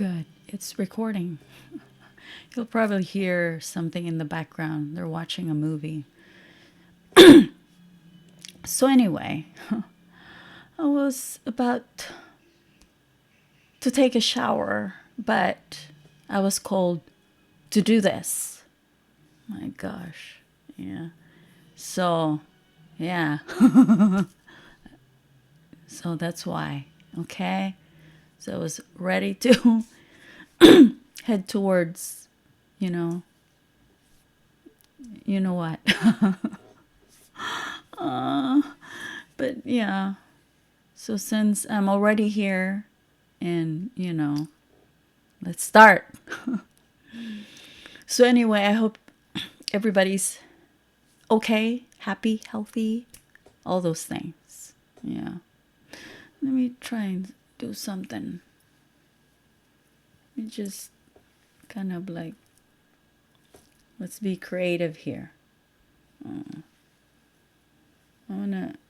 Good. It's recording. You'll probably hear something in the background. They're watching a movie. So, anyway, I was about to take a shower, but I was called to do this. My gosh. Yeah. So, yeah. So that's why. Okay. So I was ready to head towards, you know, you know what. But yeah. So since I'm already here and, let's start. So anyway, I hope everybody's okay, happy, healthy, all those things. Yeah. Let me try and do something. Let me just kind of like, let's be creative here. I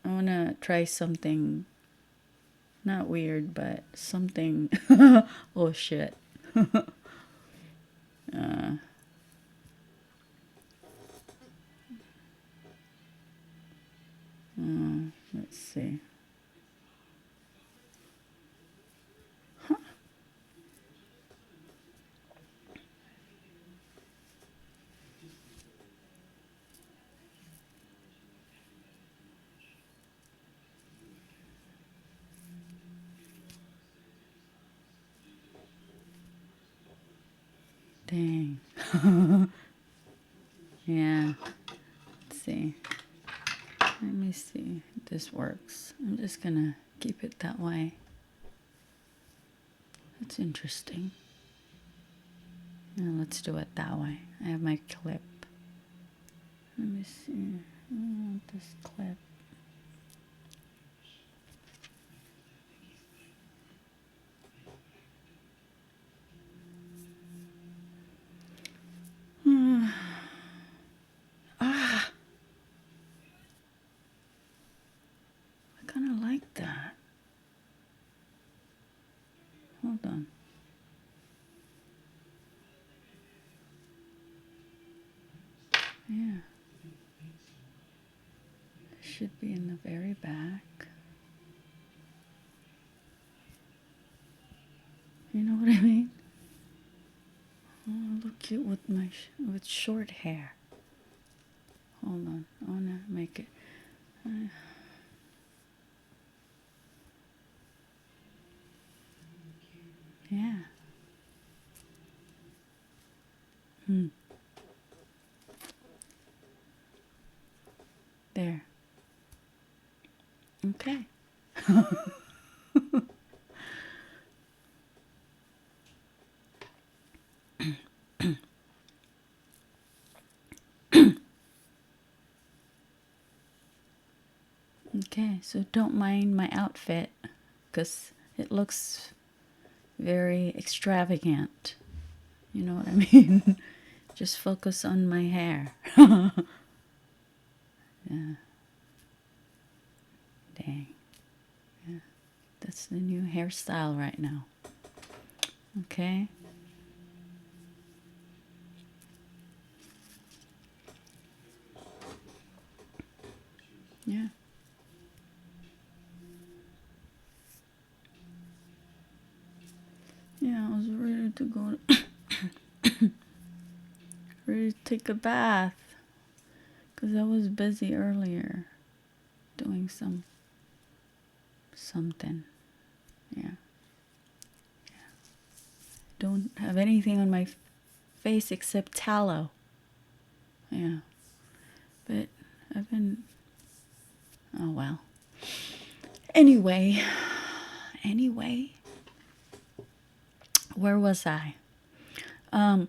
wanna try something not weird, but something. Oh shit. Let's see. Dang. Yeah. Let's see. Let me see if this works. I'm just gonna keep it that way. That's interesting. Yeah, let's do it that way. I have my clip. Let me see. I want this clip. I kind of like that. Hold on. Yeah. It should be in the very back. You know what I mean? Oh, I look cute with my with short hair. Hold on. I want to make it. Yeah. There. Okay. Okay, so don't mind my outfit because it looks very extravagant. You know what I mean? Just focus on my hair. Yeah. Dang. Yeah. That's the new hairstyle right now. Okay. Yeah. Yeah, I was ready to go. Ready to take a bath. Because I was busy earlier doing something. Yeah. Don't have anything on my face except tallow. Yeah. But I've been. Oh well. Anyway. Where was I? Um.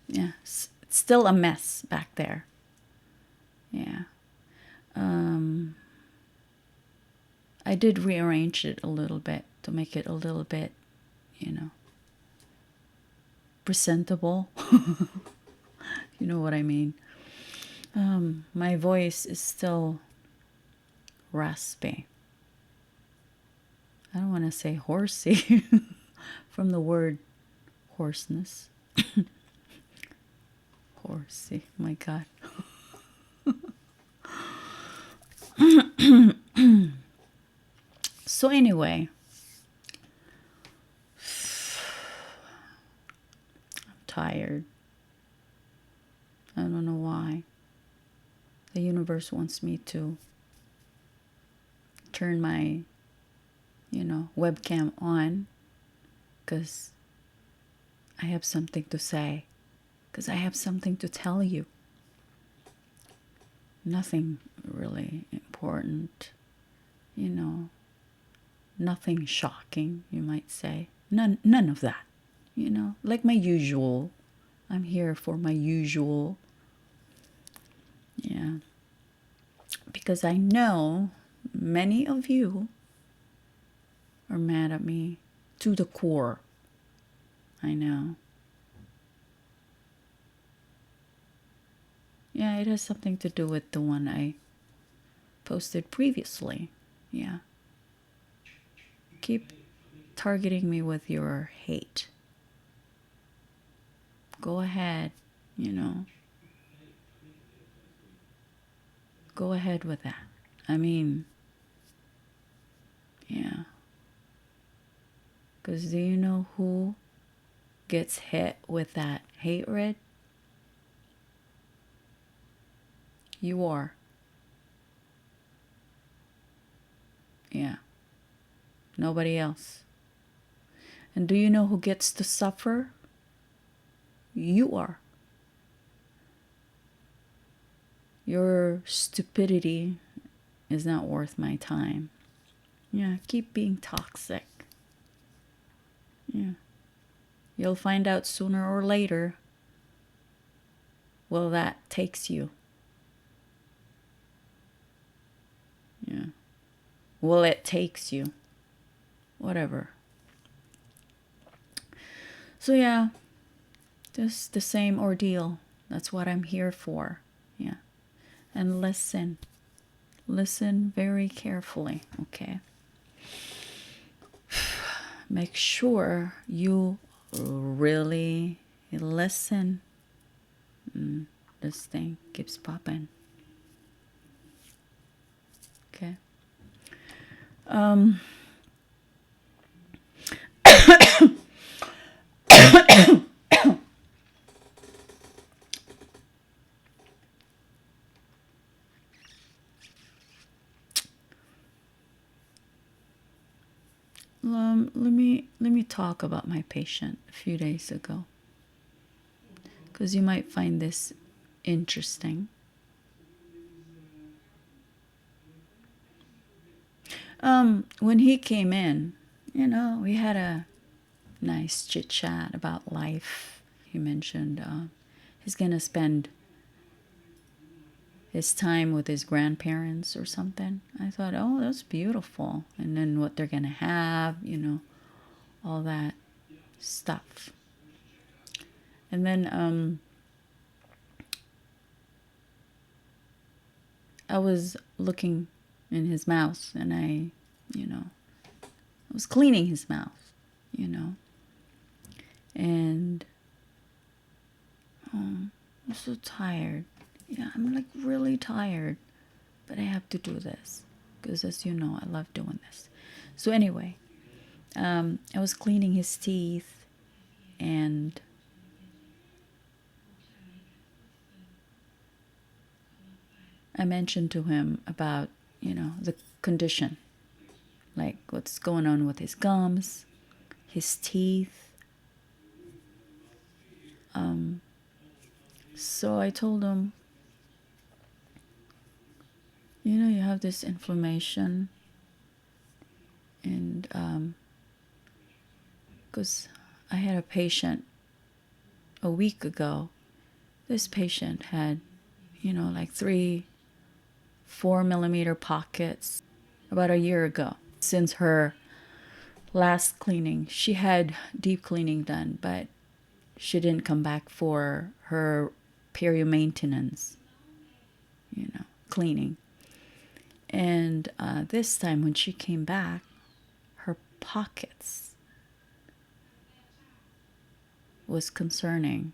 Yeah. It's still a mess back there. Yeah. I did rearrange it a little bit to make it a little bit, presentable. You know what I mean? My voice is still raspy. I don't want to say horsey from the word hoarseness. Horsey, my God. So anyway, I'm tired. I don't know why. The universe wants me to turn my, webcam on because I have something to say, because I have something to tell you. Nothing really important, nothing shocking, you might say. None of that, like my usual. I'm here for my usual. Yeah. Because I know many of you are mad at me to the core. I know. Yeah, it has something to do with the one I posted previously. Yeah. Keep targeting me with your hate. Go ahead, Go ahead with that. I mean, yeah. Because do you know who gets hit with that hatred? You are. Yeah. Nobody else. And do you know who gets to suffer? You are. Your stupidity is not worth my time. Yeah, keep being toxic. Yeah. You'll find out sooner or later. Well, that takes you. Yeah. Well, it takes you. Whatever. So yeah, just the same ordeal. That's what I'm here for. Yeah. And listen. Listen very carefully, okay? Make sure you really listen. This thing keeps popping. Okay. Let me talk about my patient a few days ago, because you might find this interesting. When he came in, we had a nice chit chat about life. He mentioned he's gonna spend his time with his grandparents or something. I thought, oh, that's beautiful. And then what they're gonna have, all that stuff. And then I was looking in his mouth, and I was cleaning his mouth, and I'm so tired. Yeah, I'm like really tired, but I have to do this because, as you know, I love doing this. So anyway, I was cleaning his teeth, and I mentioned to him about, the condition, like what's going on with his gums, his teeth. So I told him, you have this inflammation, and because I had a patient a week ago. This patient had, like 3-4 millimeter pockets about a year ago. Since her last cleaning, she had deep cleaning done, but she didn't come back for her perio maintenance, cleaning. And this time when she came back, her pockets was concerning.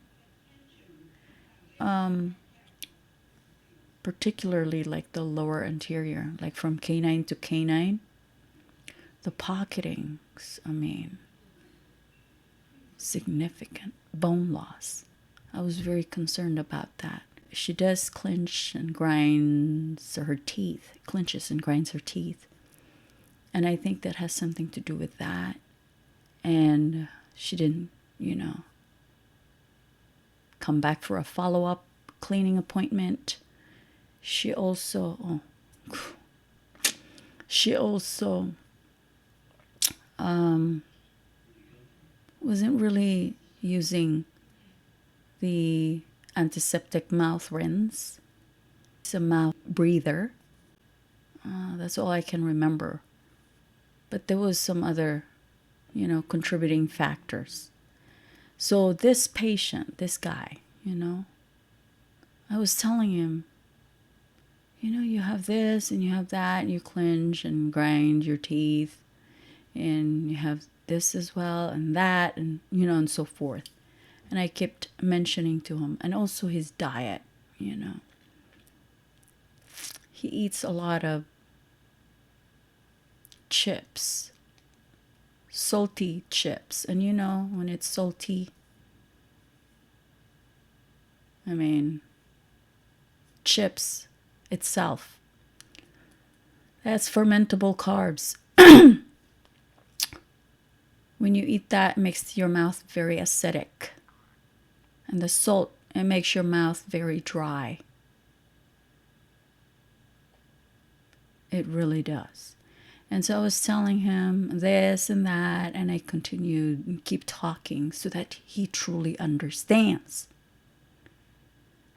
Particularly like the lower anterior, like from canine to canine. The pocketings, I mean, significant bone loss. I was very concerned about that. She does clench and grinds her teeth, clenches and grinds her teeth. And I think that has something to do with that. And she didn't, come back for a follow-up cleaning appointment. She also wasn't really using the antiseptic mouth rinse. It's a mouth breather. That's all I can remember. But there was some other, contributing factors. So this patient, this guy, I was telling him, you have this and you have that, and you clench and grind your teeth, and you have this as well, and that, and, and so forth. And I kept mentioning to him, and also his diet, He eats a lot of chips, salty chips. And when it's salty, I mean, chips itself, that's fermentable carbs. When you eat that, it makes your mouth very acidic. And the salt, it makes your mouth very dry. It really does. And so I was telling him this and that, and I continued and keep talking so that he truly understands.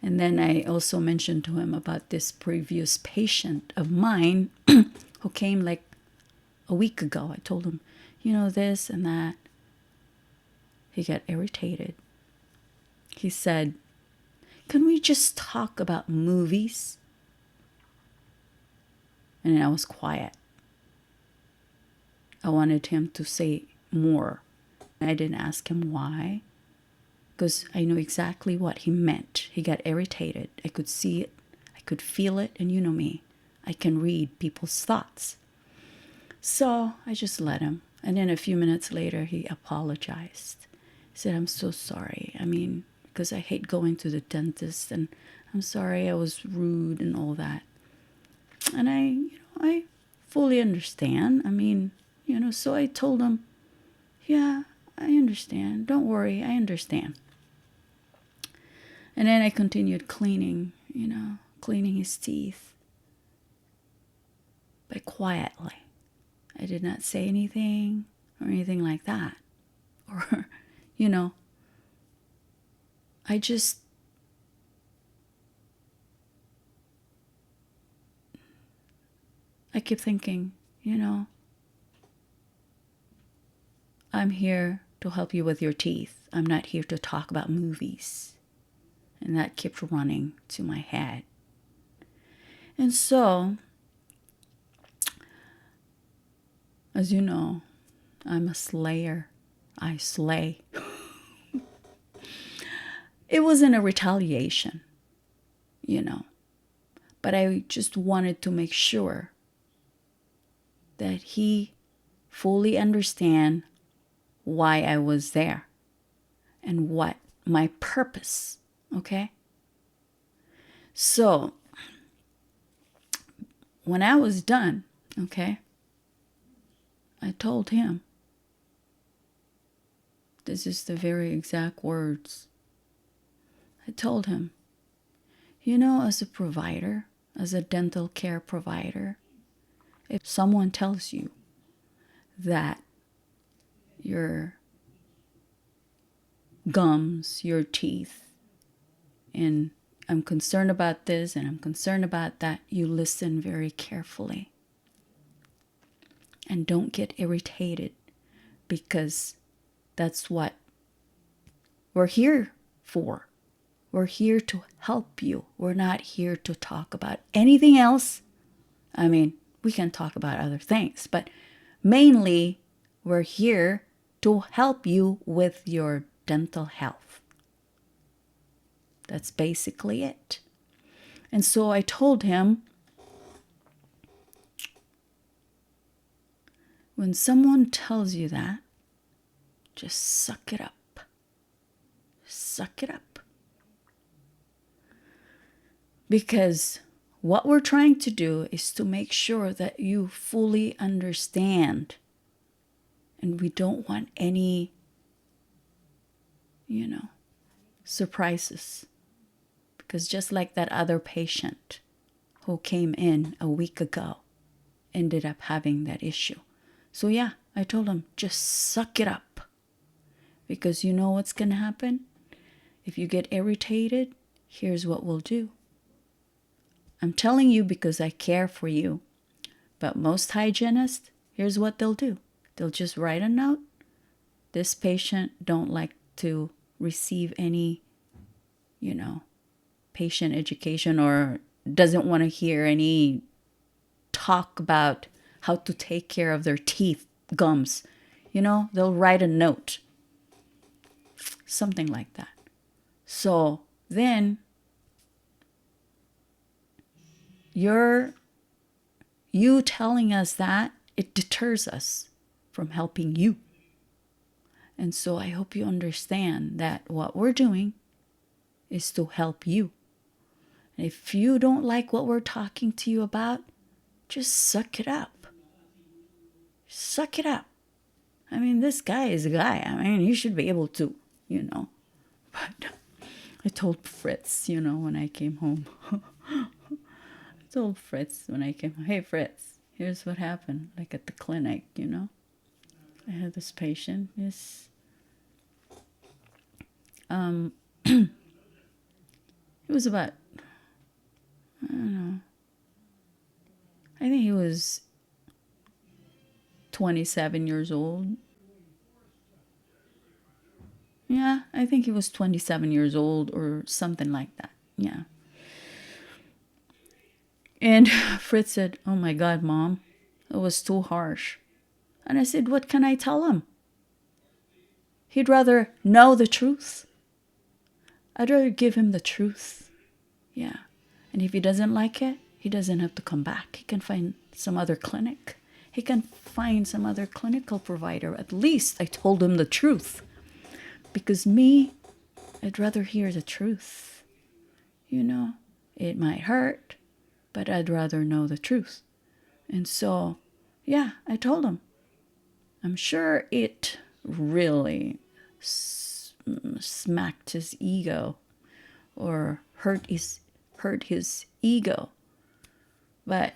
And then I also mentioned to him about this previous patient of mine who came like a week ago. I told him, this and that. He got irritated. He said, "Can we just talk about movies?" And I was quiet. I wanted him to say more. I didn't ask him why, because I knew exactly what he meant. He got irritated. I could see it. I could feel it. And you know me, I can read people's thoughts. So I just let him. And then a few minutes later, he apologized. He said, "I'm so sorry. I mean, because I hate going to the dentist, and I'm sorry I was rude and all that." And I fully understand. I mean, so I told him, "Yeah, I understand. Don't worry, I understand." And then I continued cleaning his teeth. But quietly. I did not say anything or anything like that. Or, I keep thinking, I'm here to help you with your teeth. I'm not here to talk about movies. And that kept running to my head. And so, as you know, I'm a slayer. I slay. It wasn't a retaliation, but I just wanted to make sure that he fully understand why I was there and what my purpose, okay? So, when I was done, okay, I told him, this is the very exact words. I told him, as a provider, as a dental care provider, if someone tells you that your gums, your teeth, and I'm concerned about this and I'm concerned about that, you listen very carefully. And don't get irritated, because that's what we're here for. We're here to help you. We're not here to talk about anything else I mean, we can talk about other things, but mainly we're here to help you with your dental health. That's basically it. And so I told him, when someone tells you that, just suck it up. Suck it up. Because what we're trying to do is to make sure that you fully understand. And we don't want any, surprises. Because just like that other patient who came in a week ago ended up having that issue. So yeah, I told him, just suck it up. Because you know what's going to happen? If you get irritated, here's what we'll do. I'm telling you because I care for you. But most hygienists, here's what they'll do. They'll just write a note. This patient don't like to receive any, patient education, or doesn't want to hear any talk about how to take care of their teeth, gums. They'll write a note. Something like that. So then you telling us that, it deters us from helping you. And so I hope you understand that what we're doing is to help you. And if you don't like what we're talking to you about, just suck it up. Suck it up. I mean, this guy is a guy. I mean, he should be able to, But I told Fritz, when I came home. I told Fritz when I came home, hey, Fritz, here's what happened, like at the clinic, I had this patient. He was about, I don't know, I think he was 27 years old. Yeah, I think he was 27 years old or something like that. Yeah. And Fritz said, oh my God, Mom, it was too harsh. And I said, what can I tell him? He'd rather know the truth. I'd rather give him the truth. Yeah. And if he doesn't like it, he doesn't have to come back. He can find some other clinic. He can find some other clinical provider. At least I told him the truth. Because me, I'd rather hear the truth. It might hurt, but I'd rather know the truth. And so, yeah, I told him. I'm sure it really smacked his ego or hurt his ego. But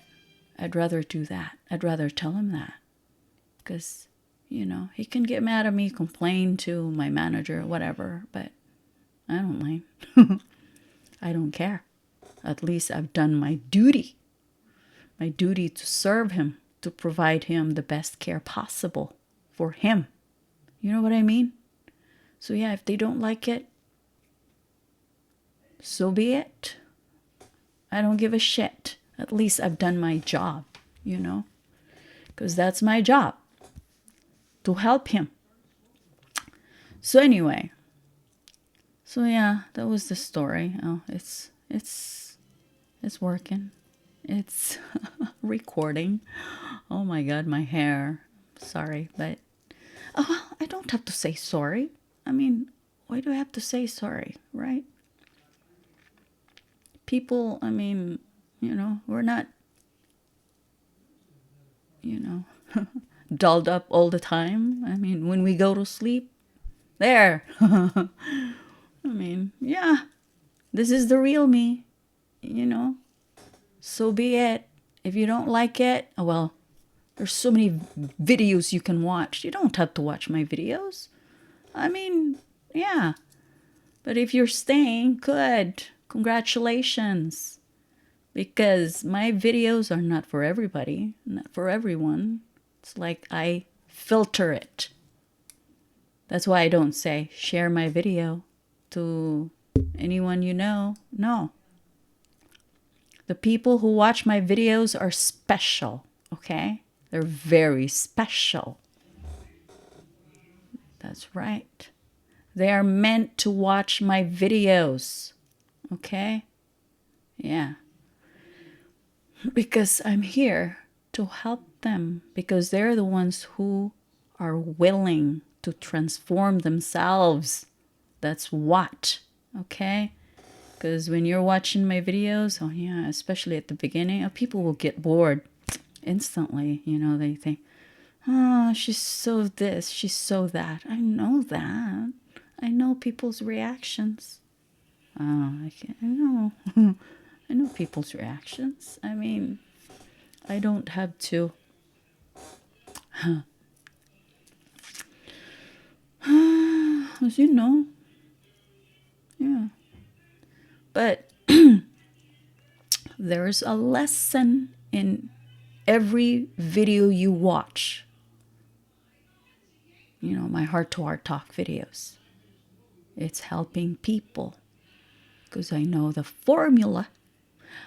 I'd rather do that. I'd rather tell him that. Because, he can get mad at me, complain to my manager, whatever, but I don't mind. I don't care. At least I've done my duty. My duty to serve him, to provide him the best care possible for him. You know what I mean? So yeah, if they don't like it, so be it. I don't give a shit. At least I've done my job, because that's my job, to help him. So anyway, yeah, that was the story. Oh, it's working. It's recording. Oh my God, my hair. Sorry, but well, I don't have to say sorry. I mean, why do I have to say sorry, right? People, I mean, we're not, dolled up all the time. I mean, when we go to sleep, there. I mean, yeah, this is the real me, So be it. If you don't like it, oh well, there's so many videos you can watch. You don't have to watch my videos. I mean, yeah. But if you're staying, good. Congratulations. Because my videos are not for everybody, not for everyone. It's like I filter it. That's why I don't say share my video to anyone you know. No. The people who watch my videos are special, okay? They're very special. That's right. They are meant to watch my videos, okay? Yeah. Because I'm here to help them, because they're the ones who are willing to transform themselves. That's what, okay? Because when you're watching my videos, oh yeah, especially at the beginning, people will get bored instantly. You know, they think, oh, she's so this, she's so that. I know that. I know people's reactions. I know. I know people's reactions. I mean, I don't have to. As you know. Yeah. But there's a lesson in every video you watch. You know, my heart to heart talk videos. It's helping people because I know the formula.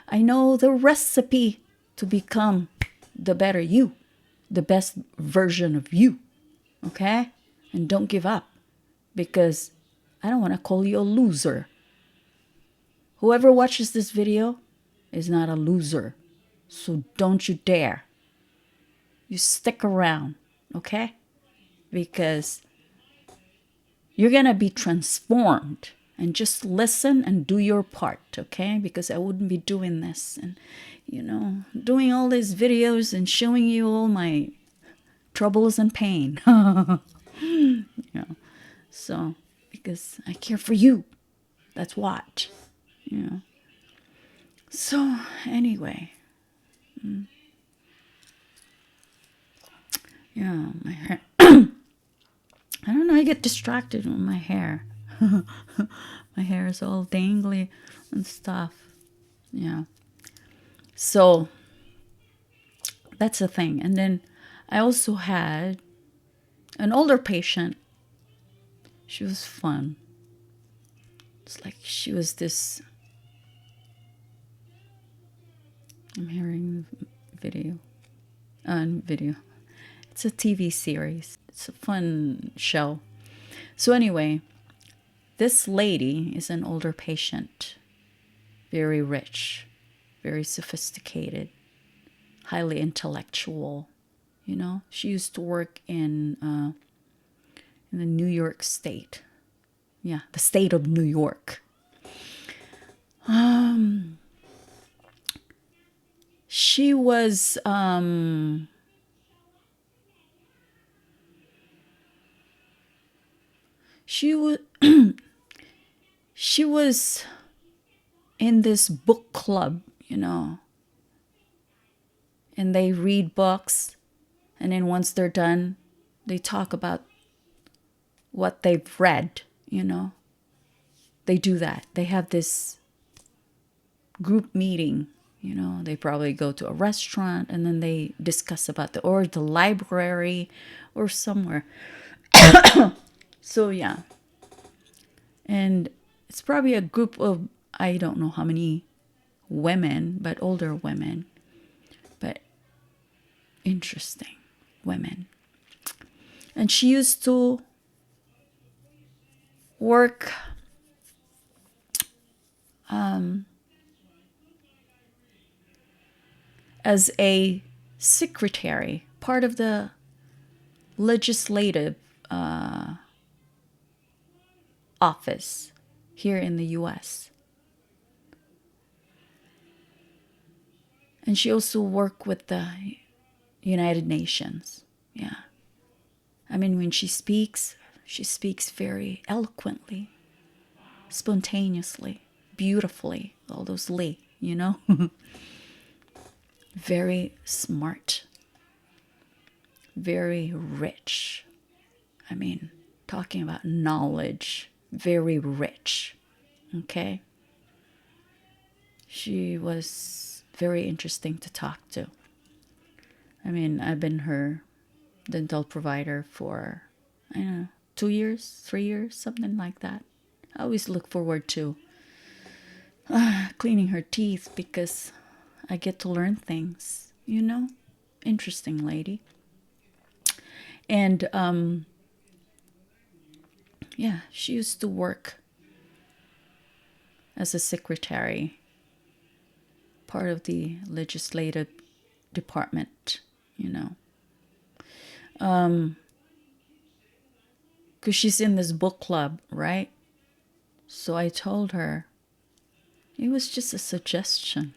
I know the recipe to become the better you, the best version of you. Okay? And don't give up, because I don't want to call you a loser. Whoever watches this video is not a loser. So don't you dare. You stick around, okay? Because you're going to be transformed. And just listen and do your part, okay? Because I wouldn't be doing this and, you know, doing all these videos and showing you all my troubles and pain. You know, so, because I care for you. That's what, you know. So, anyway. Yeah, my hair. I don't know, I get distracted with my hair. My hair is all dangly and stuff. Yeah. So that's the thing. And then I also had an older patient. She was fun. It's like she was this. I'm hearing video. Video. It's a TV series. It's a fun show. So anyway, this lady is an older patient, very rich, very sophisticated, highly intellectual. You know, she used to work in the New York State. Yeah, the state of New York. She was she was she was in this book club, you know, and they read books, and then once they're done, they talk about what they've read, you know. They do that. They have this group meeting, you know. They probably go to a restaurant and then they discuss about the library or somewhere. So yeah. And it's probably a group of, I don't know how many women, but older women, but interesting women. And she used to work as a secretary, part of the legislative office here in the US. And she also worked with the United Nations. Yeah. I mean, when she speaks very eloquently, spontaneously, beautifully, all those li, you know? Very smart, very rich. I mean, talking about knowledge, very rich, okay? She was very interesting to talk to. I mean, I've been her dental provider for, I don't know, 2 years, 3 years, something like that. I always look forward to cleaning her teeth because I get to learn things, you know? Interesting lady. And yeah, she used to work as a secretary, part of the legislative department, you know. Because she's in this book club, right? So I told her, it was just a suggestion.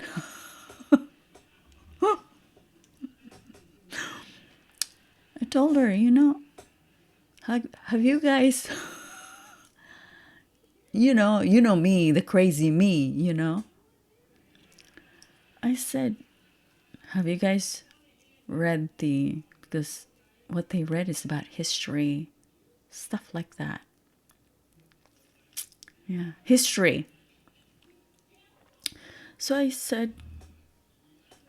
I told her, have you guys, you know me, the crazy me, I said, have you guys read because what they read is about history, stuff like that. Yeah, history. So I said,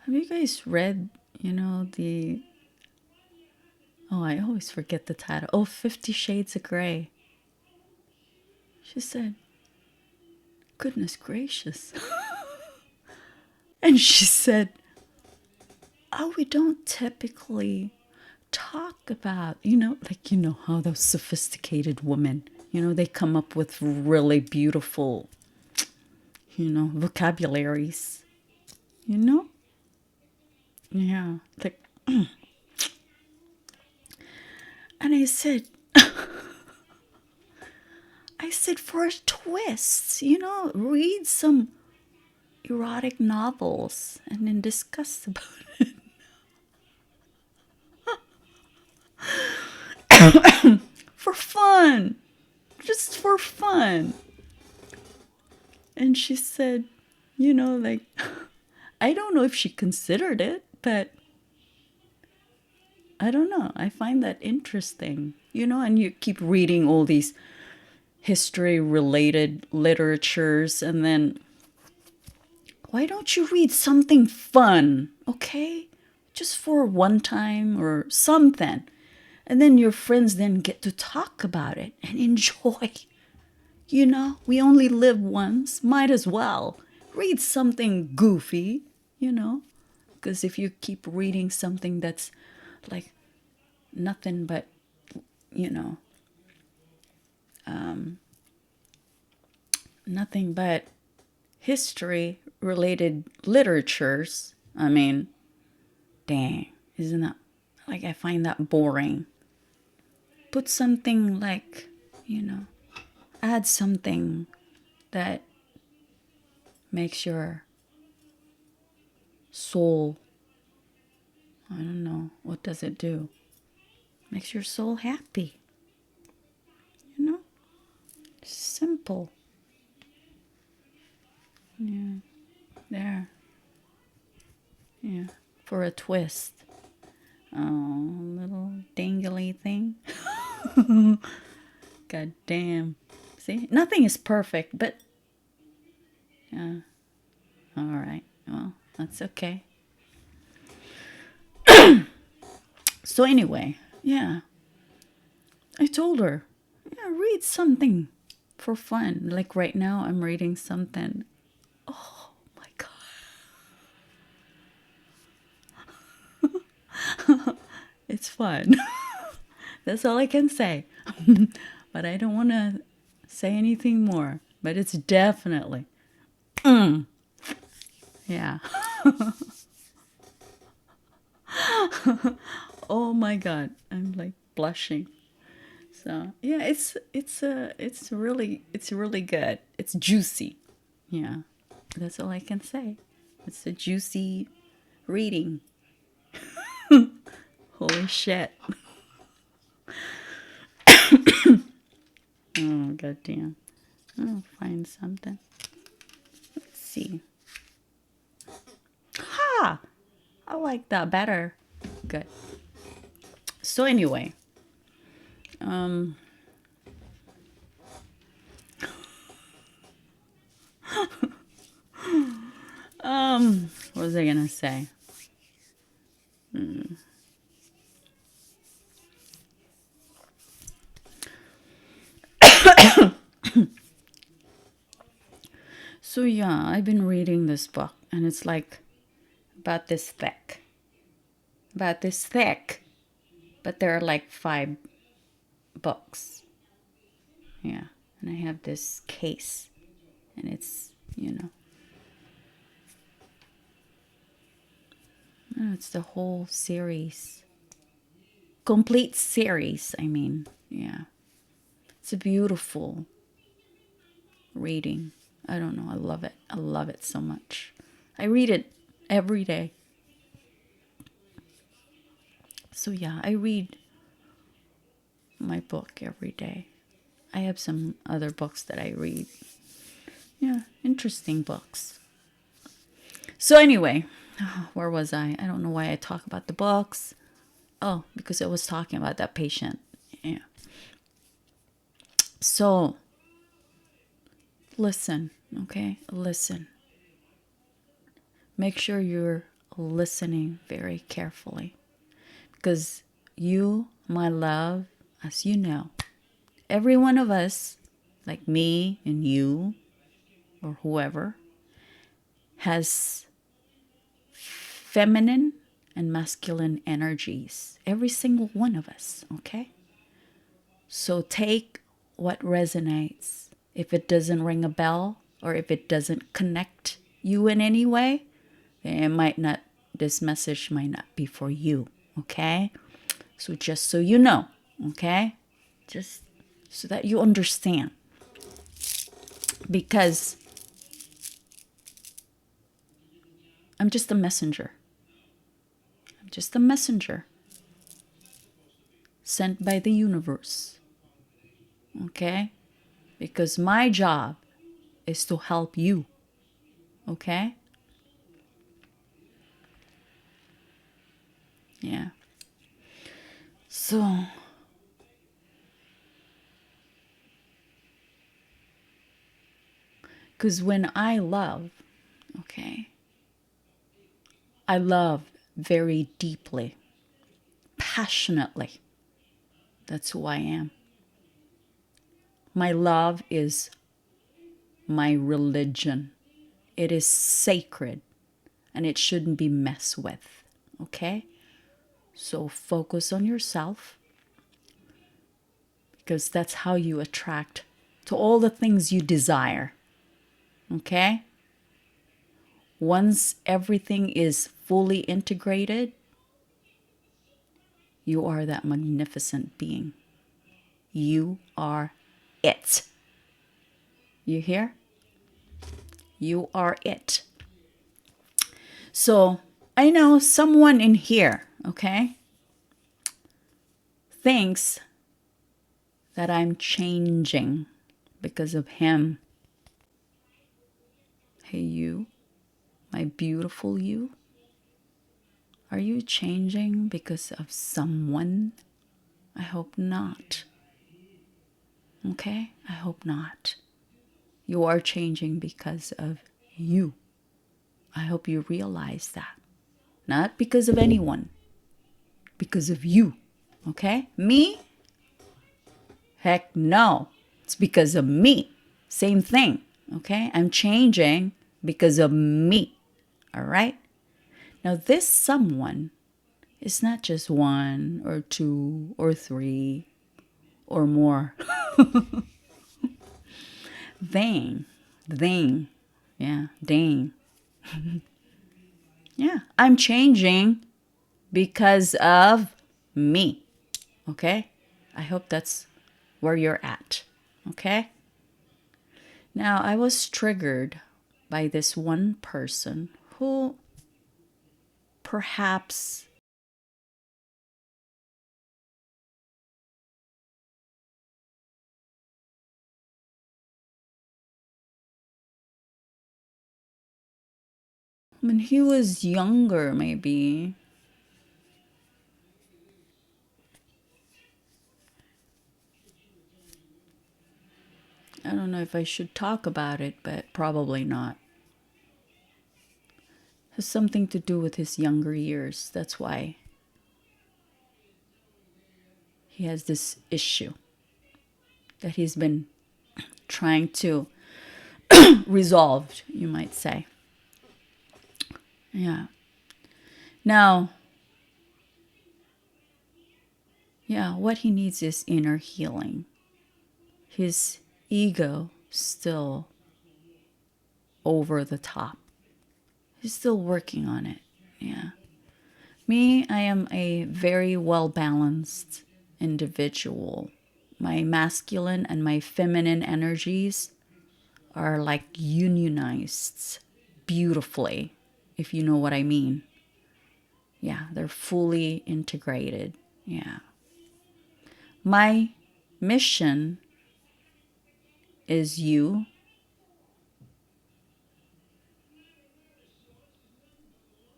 have you guys read, I always forget the title. Oh, 50 Shades of Grey. She said, goodness gracious. And she said, oh, we don't typically talk about, how those sophisticated women, they come up with really beautiful, vocabularies, Yeah. Like, and I said, for a twist, read some erotic novels and then discuss about it. For fun. Just for fun. And she said, like, I don't know if she considered it, but I don't know. I find that interesting, and you keep reading all these history related literatures, and then why don't you read something fun, okay? Just for one time or something. And then your friends then get to talk about it and enjoy. We only live once, might as well read something goofy, because if you keep reading something that's like nothing but, nothing but history related literatures, I mean, dang, isn't that, like, I find that boring. Put something like, add something that makes your soul, I don't know, what does it do? Makes your soul happy. Simple. Yeah. There. Yeah. For a twist. Oh, little dangly thing. God damn. See? Nothing is perfect, but yeah. All right. Well, that's okay. So anyway, yeah. I told her, yeah, read something for fun. Like right now, I'm reading something. Oh my God. It's fun. That's all I can say. But I don't want to say anything more. But it's definitely. Yeah. Oh my God. I'm like blushing. So yeah, it's really good. It's juicy. Yeah. That's all I can say. It's a juicy reading. Holy shit. Oh, goddamn. I'll find something. Let's see. Ha! I like that better. Good. So anyway. What was I gonna say? So yeah, I've been reading this book, and it's like about this thick. About this thick. But there are like 5 books. Yeah. And I have this case. And it's, it's the whole series. Complete series, I mean. Yeah. It's a beautiful reading. I don't know. I love it. I love it so much. I read it every day. So yeah, I read my book every day. I have some other books that I read. Yeah, interesting books. So anyway, where was I? I don't know why I talk about the books. Oh, because I was talking about that patient. Yeah. So, listen, okay? Listen. Make sure you're listening very carefully. Because you, my love, as you know, every one of us, like me and you, or whoever, has feminine and masculine energies. Every single one of us, okay? So take what resonates. If it doesn't ring a bell or if it doesn't connect you in any way, then it might not, this message might not be for you, okay? So just so you know, okay? Just so that you understand. Because I'm just a messenger. I'm just a messenger sent by the universe, okay? Because my job is to help you, okay? Yeah. So, because when I love, okay, I love very deeply, passionately. That's who I am. My love is my religion. It is sacred and it shouldn't be messed with, okay? So focus on yourself because that's how you attract to all the things you desire, okay? Once everything is fully integrated, you are that magnificent being. You are it. You hear? You are it. So I know someone in here, okay, thinks that I'm changing because of him. Hey, you, my beautiful you, are you changing because of someone? I hope not. Okay? I hope not. You are changing because of you. I hope you realize that. Not because of anyone, because of you. Okay? Me? Heck no. It's because of me. Same thing. Okay? I'm changing because of me. All right? Now, this someone is not just 1 or 2 or 3 or more. Dang. Dang. Yeah, dang. Yeah, I'm changing because of me. Okay? I hope that's where you're at. Okay? Now, I was triggered by this one person who perhaps when he was younger, maybe. I don't know if I should talk about it, but probably not. Has something to do with his younger years. That's why he has this issue that he's been trying to resolve, you might say. Yeah. Now, yeah, what he needs is inner healing. His ego still over the top. He's still working on it. Yeah. Me, I am a very well balanced individual. My masculine and my feminine energies are like unionized beautifully, if you know what I mean. Yeah, they're fully integrated. Yeah. My mission is you.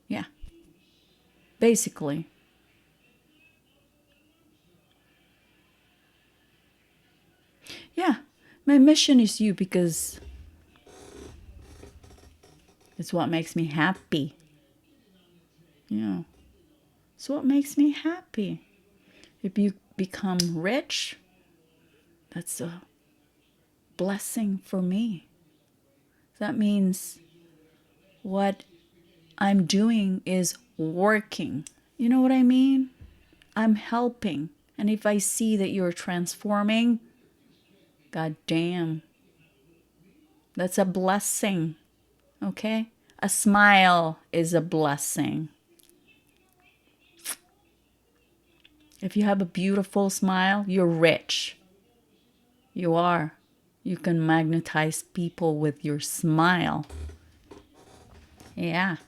Yeah, basically. Yeah, my mission is you because it's what makes me happy. Yeah, it's what makes me happy. If you become rich, that's a blessing for me. That means what I'm doing is working. You know what I mean? I'm helping. And if I see that you're transforming, god damn, that's a blessing. Okay? A smile is a blessing. If you have a beautiful smile, you're rich. You are. You can magnetize people with your smile. Yeah.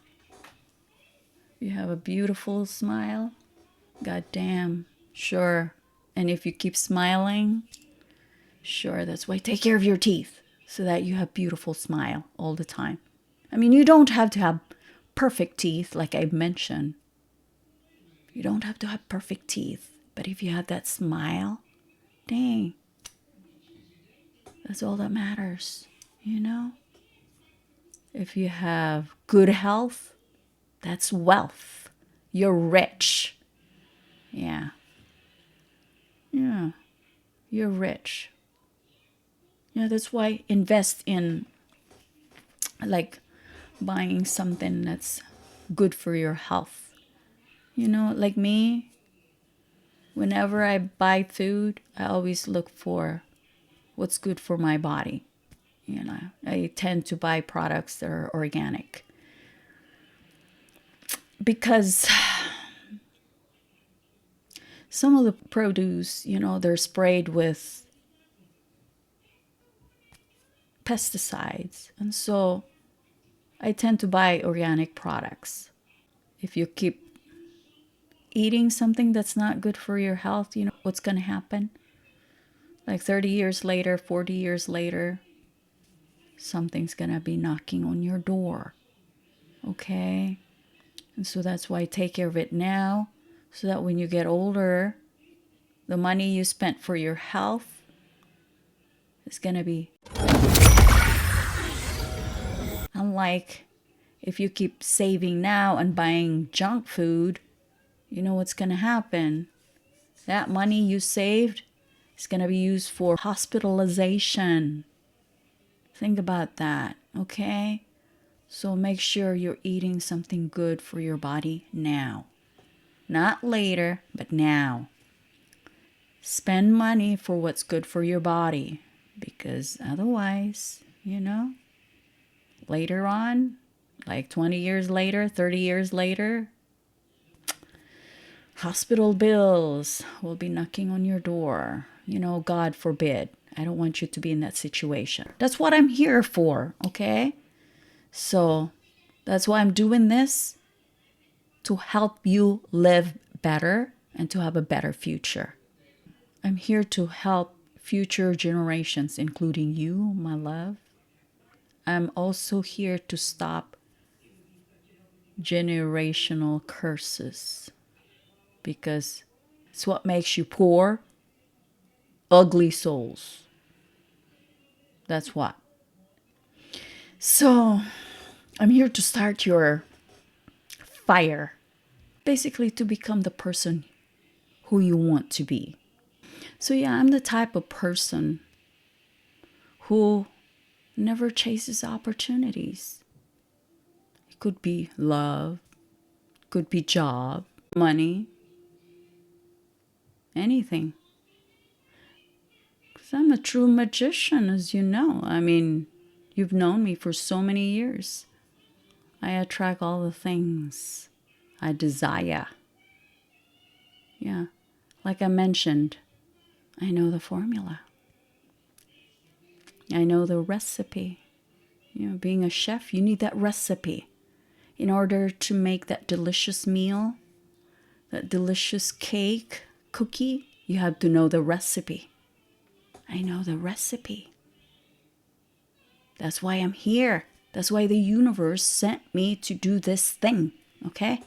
You have a beautiful smile. God damn. Sure. And if you keep smiling, sure, that's why take care of your teeth so that you have beautiful smile all the time. I mean, you don't have to have perfect teeth like I mentioned. You don't have to have perfect teeth. But if you have that smile, dang, that's all that matters, you know? If you have good health, that's wealth. You're rich. Yeah. Yeah. You're rich. Yeah, that's why invest in like buying something that's good for your health. You know, like me, whenever I buy food, I always look for what's good for my body. You know, I tend to buy products that are organic because some of the produce, you know, they're sprayed with pesticides. And so I tend to buy organic products. If you keep eating something that's not good for your health, you know what's going to happen? Like 30 years later, 40 years later, something's going to be knocking on your door. Okay? And so that's why I take care of it now, so that when you get older, the money you spent for your health is going to be unlike if you keep saving now and buying junk food, you know what's going to happen? That money you saved is going to be used for hospitalization. Think about that, okay? So make sure you're eating something good for your body now. Not later, but now. Spend money for what's good for your body because otherwise, you know, later on, like 20 years later, 30 years later, hospital bills will be knocking on your door. You know, God forbid. I don't want you to be in that situation. That's what I'm here for, okay? So that's why I'm doing this, to help you live better and to have a better future. I'm here to help future generations, including you, my love. I'm also here to stop generational curses because it's what makes you poor, ugly souls. That's what. So I'm here to start your fire, basically to become the person who you want to be. So yeah, I'm the type of person who never chases opportunities. It could be love, Could be job, money, anything. Because I'm a true magician, as you know. I mean, you've known me for so many years. I attract all the things I desire. Yeah. Like I mentioned, I know the formula. I know the recipe. You know, being a chef, you need that recipe in order to make that delicious meal, that delicious cake, cookie. You have to know the recipe. I know the recipe. That's why I'm here. That's why the universe sent me to do this thing, okay?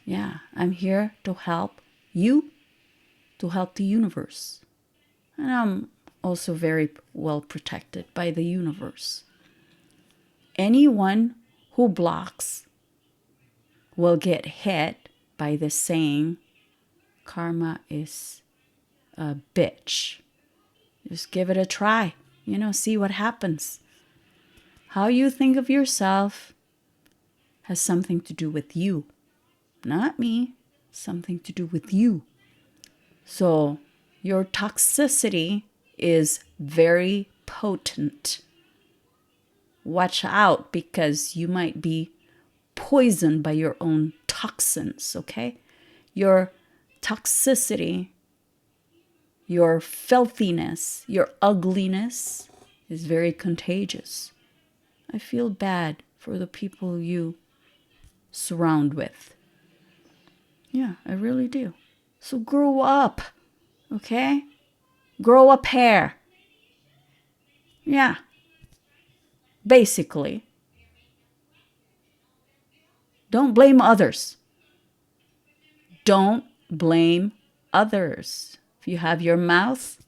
Yeah, I'm here to help you, to help the universe. And I'm also very well protected by the universe. Anyone who blocks will get hit by the saying, karma is a bitch. Just give it a try. You know, see what happens. How you think of yourself has something to do with you. Not me. Something to do with you. So your toxicity is very potent. Watch out, because you might be poisoned by your own toxins, okay? Your toxicity, your filthiness, your ugliness is very contagious. I feel bad for the people you surround with. Yeah, I really do. So grow up, okay? Grow a pair. Yeah. Basically. Don't blame others. Don't blame others. If you have your mouth,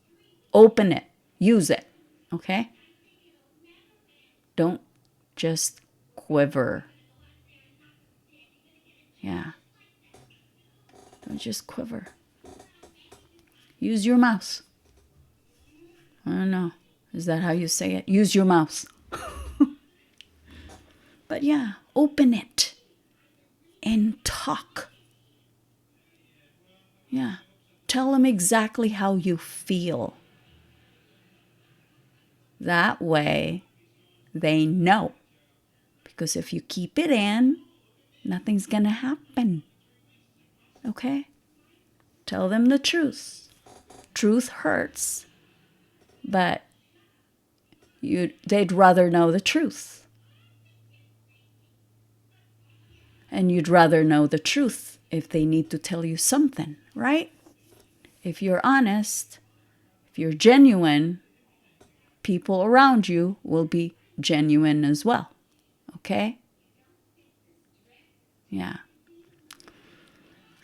open it. Use it, okay? Don't just quiver. Yeah. Don't just quiver. Use your mouth. I don't know. Is that how you say it? Use your mouth. But yeah, open it and talk. Yeah. Tell them exactly how you feel. That way they know. Because if you keep it in, nothing's going to happen. Okay? Tell them the truth. Truth hurts. But they'd rather know the truth. And you'd rather know the truth if they need to tell you something, right? If you're honest, if you're genuine, people around you will be genuine as well. Okay? Yeah.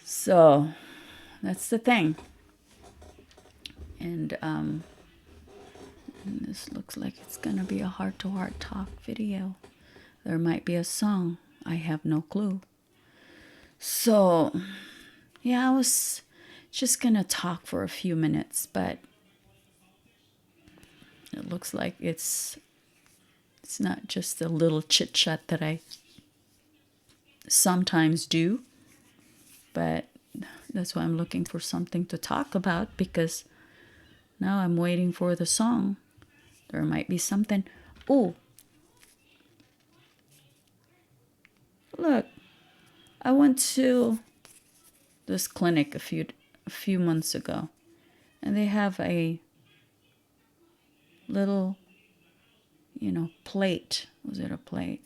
So, that's the thing. And this looks like it's going to be a heart-to-heart talk video. There might be a song. I have no clue. So, yeah, I was just going to talk for a few minutes, but it looks like it's not just a little chit-chat that I sometimes do, but that's why I'm looking for something to talk about, because now I'm waiting for the song. There might be something. Oh, look, I went to this clinic a few months ago, and they have a little, plate. Was it a plate?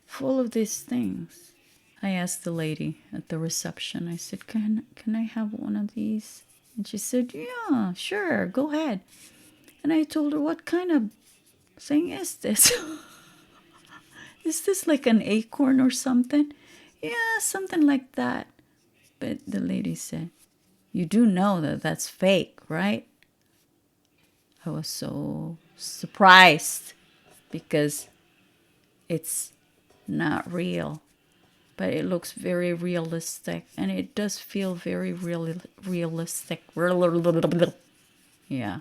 Full of these things. I asked the lady at the reception, I said, can I have one of these? And she said, yeah, sure, go ahead. And I told her, what kind of thing is this? Is this like an acorn or something? Yeah, something like that. But the lady said, you do know that that's fake, right? I was so surprised because it's not real. But it looks very realistic, and it does feel very realistic. Yeah.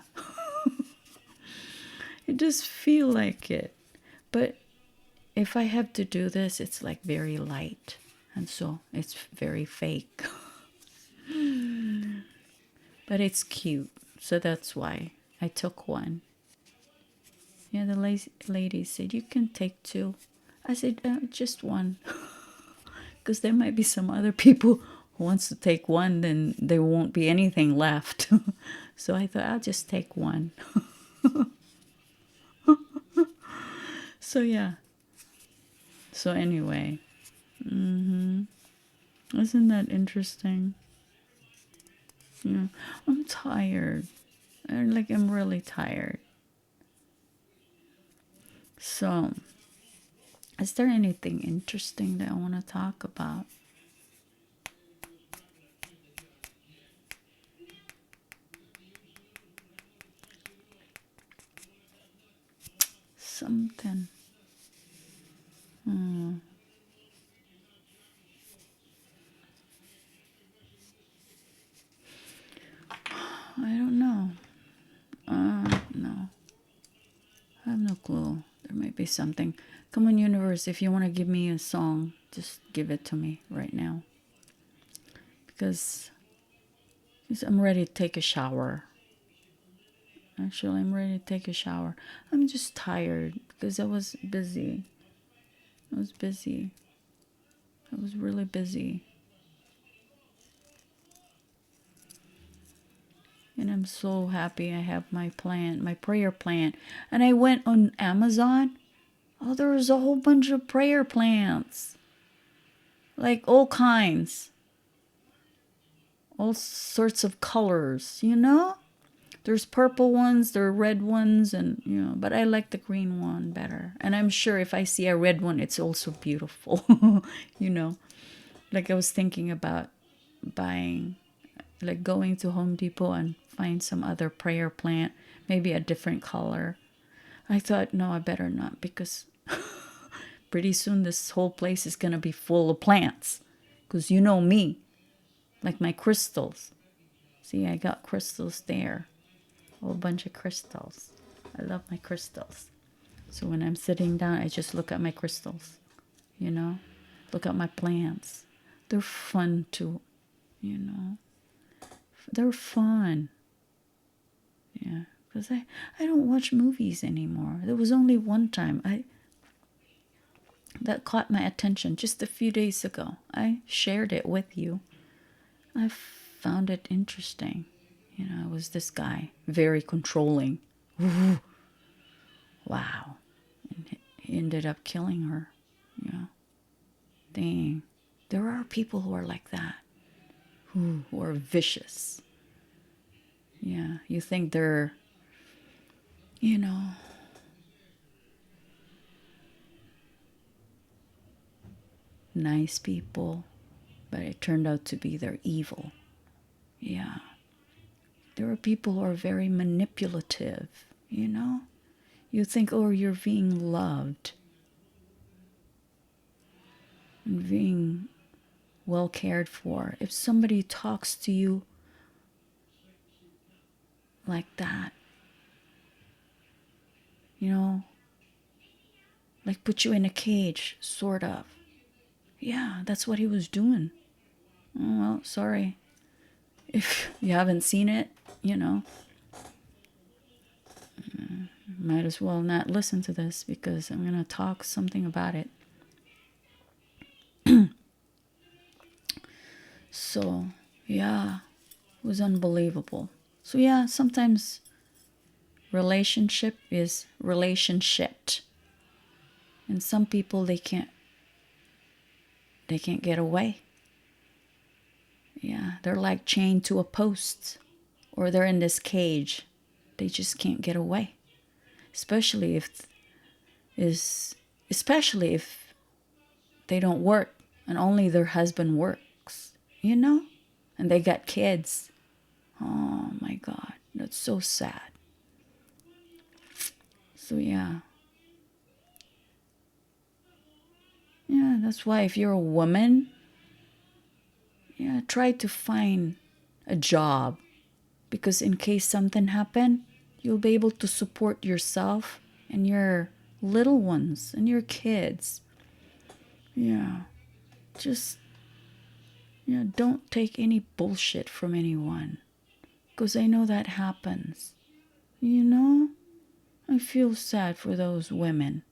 It does feel like it. But if I have to do this, it's like very light. And so it's very fake. But it's cute. So that's why I took one. Yeah, the lady said, you can take two. I said, just one. Because there might be some other people who wants to take one, then there won't be anything left. So I thought, I'll just take one. So yeah. So anyway. Isn't that interesting? Yeah. I'm tired. I'm really tired. So, is there anything interesting that I want to talk about? Something. I don't know. No. I have no clue. There might be something. Come on, universe, if you want to give me a song, just give it to me right now. Because I'm ready to take a shower. Actually, I'm ready to take a shower. I'm just tired because I was busy. I was busy. I was really busy. And I'm so happy I have my plant, my prayer plant. And I went on Amazon. Oh, there was a whole bunch of prayer plants. Like all kinds. All sorts of colors, you know? There's purple ones, there are red ones, and, but I like the green one better. And I'm sure if I see a red one, it's also beautiful, you know? Like I was thinking about buying, like going to Home Depot and find some other prayer plant, maybe a different color. I thought, no, I better not, because pretty soon this whole place is going to be full of plants. Because you know me, like my crystals. See, I got crystals there. A whole bunch of crystals. I love my crystals. So when I'm sitting down, I just look at my crystals, look at my plants. They're fun too, you know. They're fun. Yeah, because I don't watch movies anymore. There was only one time that caught my attention just a few days ago. I shared it with you. I found it interesting. It was this guy, very controlling. Ooh, wow. And he ended up killing her. Dang. There are people who are like that, who are vicious. Yeah, you think they're, nice people, but it turned out to be they're evil. Yeah. There are people who are very manipulative, You think, oh, you're being loved and being well cared for. If somebody talks to you like that, like put you in a cage, sort of. Yeah, that's what he was doing. Oh, well, sorry. If you haven't seen it, might as well not listen to this because I'm going to talk something about it. So, yeah, it was unbelievable. So, yeah, sometimes relationship is relationship. And some people, they can't get away. Yeah, they're like chained to a post or they're in this cage. They just can't get away. Especially if they don't work and only their husband works, and they got kids. Oh my God, that's so sad. So yeah, that's why if you're a woman, try to find a job, because in case something happen, you'll be able to support yourself and your little ones and your kids. Yeah, just Don't take any bullshit from anyone. Because I know that happens. I feel sad for those women.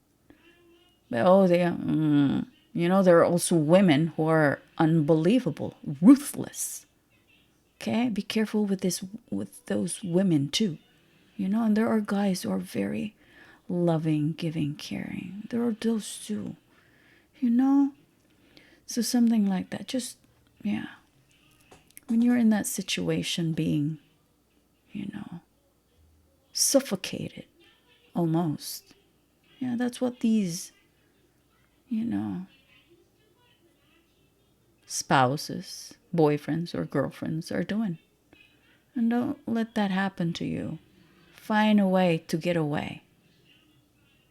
But there are also women who are unbelievable, ruthless. Okay, be careful with those women too. And there are guys who are very loving, giving, caring. There are those too. So something like that. Just when you're in that situation, being, suffocated almost. That's what these, spouses, boyfriends, or girlfriends are doing. And don't let that happen to you. Find a way to get away.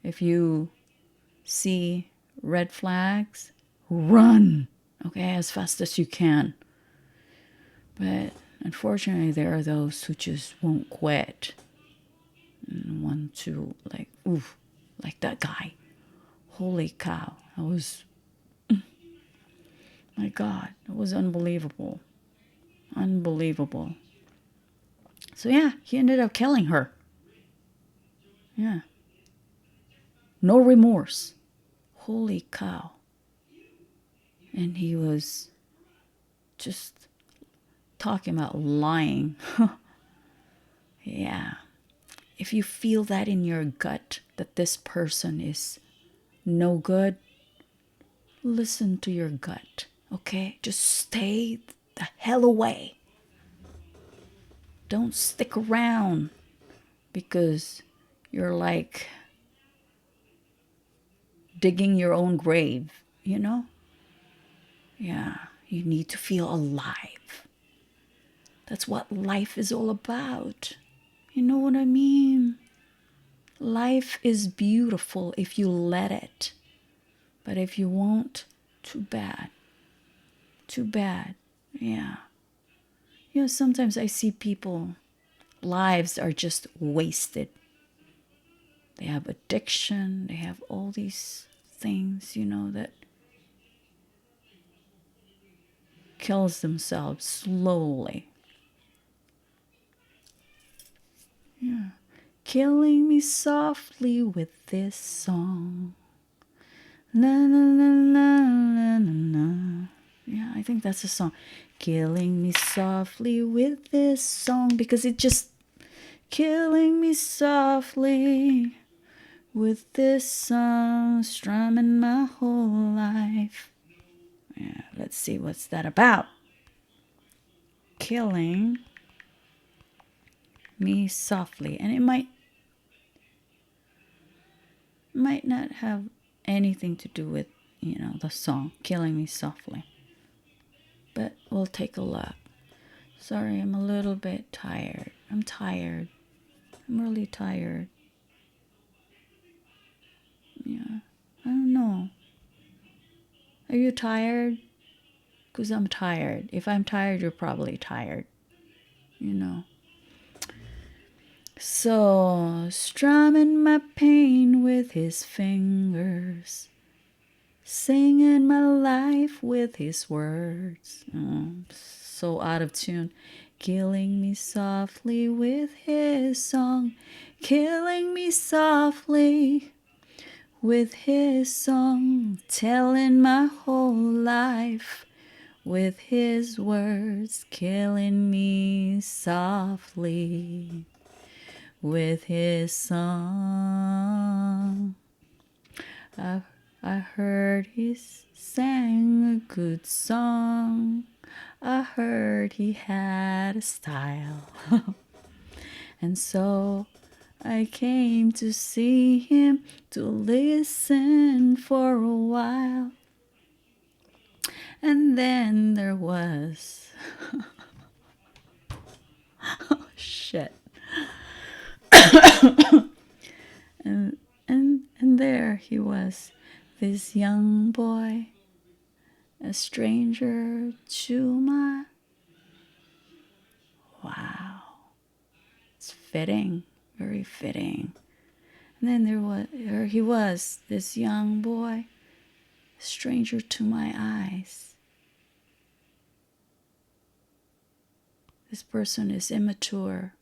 If you see red flags, run, okay, as fast as you can. But unfortunately, there are those who just won't quit and want to, like that guy. Holy cow. That was, my God, it was unbelievable. Unbelievable. So he ended up killing her. No remorse. Holy cow. And he was just talking about lying. If you feel that in your gut, that this person is no good, listen to your gut, okay? Just stay the hell away. Don't stick around because you're like digging your own grave, you need to feel alive. That's what life is all about. You know what I mean? Life is beautiful if you let it. But if you won't, too bad. Too bad. Sometimes I see people, lives are just wasted. They have addiction. They have all these things, that kills themselves slowly. Killing me softly with this song. La la la la la la la. I think that's a song. Killing me softly with this song, because it just killing me softly with this song, strumming my whole life. Let's see what's that about. Killing me softly, and it might not have anything to do with the song Killing Me Softly, but we'll take a look. Sorry, I'm a little bit tired. I'm really tired. I don't know. Are you tired? Because I'm tired. If I'm tired, you're probably tired. So, strumming my pain with his fingers, singing my life with his words. So out of tune. Killing me softly with his song, killing me softly with his song, telling my whole life with his words, killing me softly with his song. I heard he sang a good song. I heard he had a style. And so I came to see him, to listen for a while. And then there was... oh, shit. and there he was, this young boy, a stranger to my... Wow. It's fitting, very fitting. And then he was, this young boy, a stranger to my eyes. This person is immature.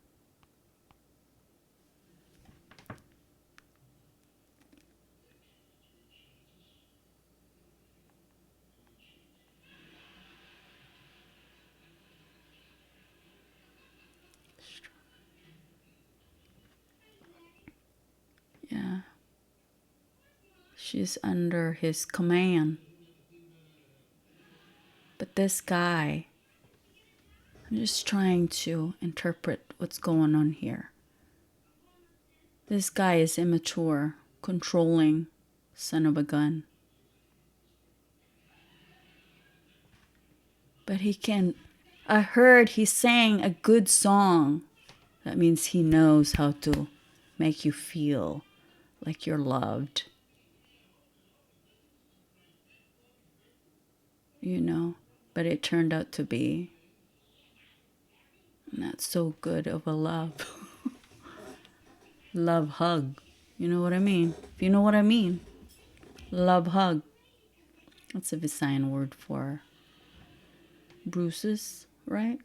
Yeah. She's under his command. But this guy, I'm just trying to interpret what's going on here. This guy is immature, controlling, son of a gun. But he can, I heard he sang a good song. That means he knows how to make you feel like you're loved. You know, but it turned out to be not so good of a love. Love hug. You know what I mean? If you know what I mean. Love hug. That's a Visayan word for bruises, right?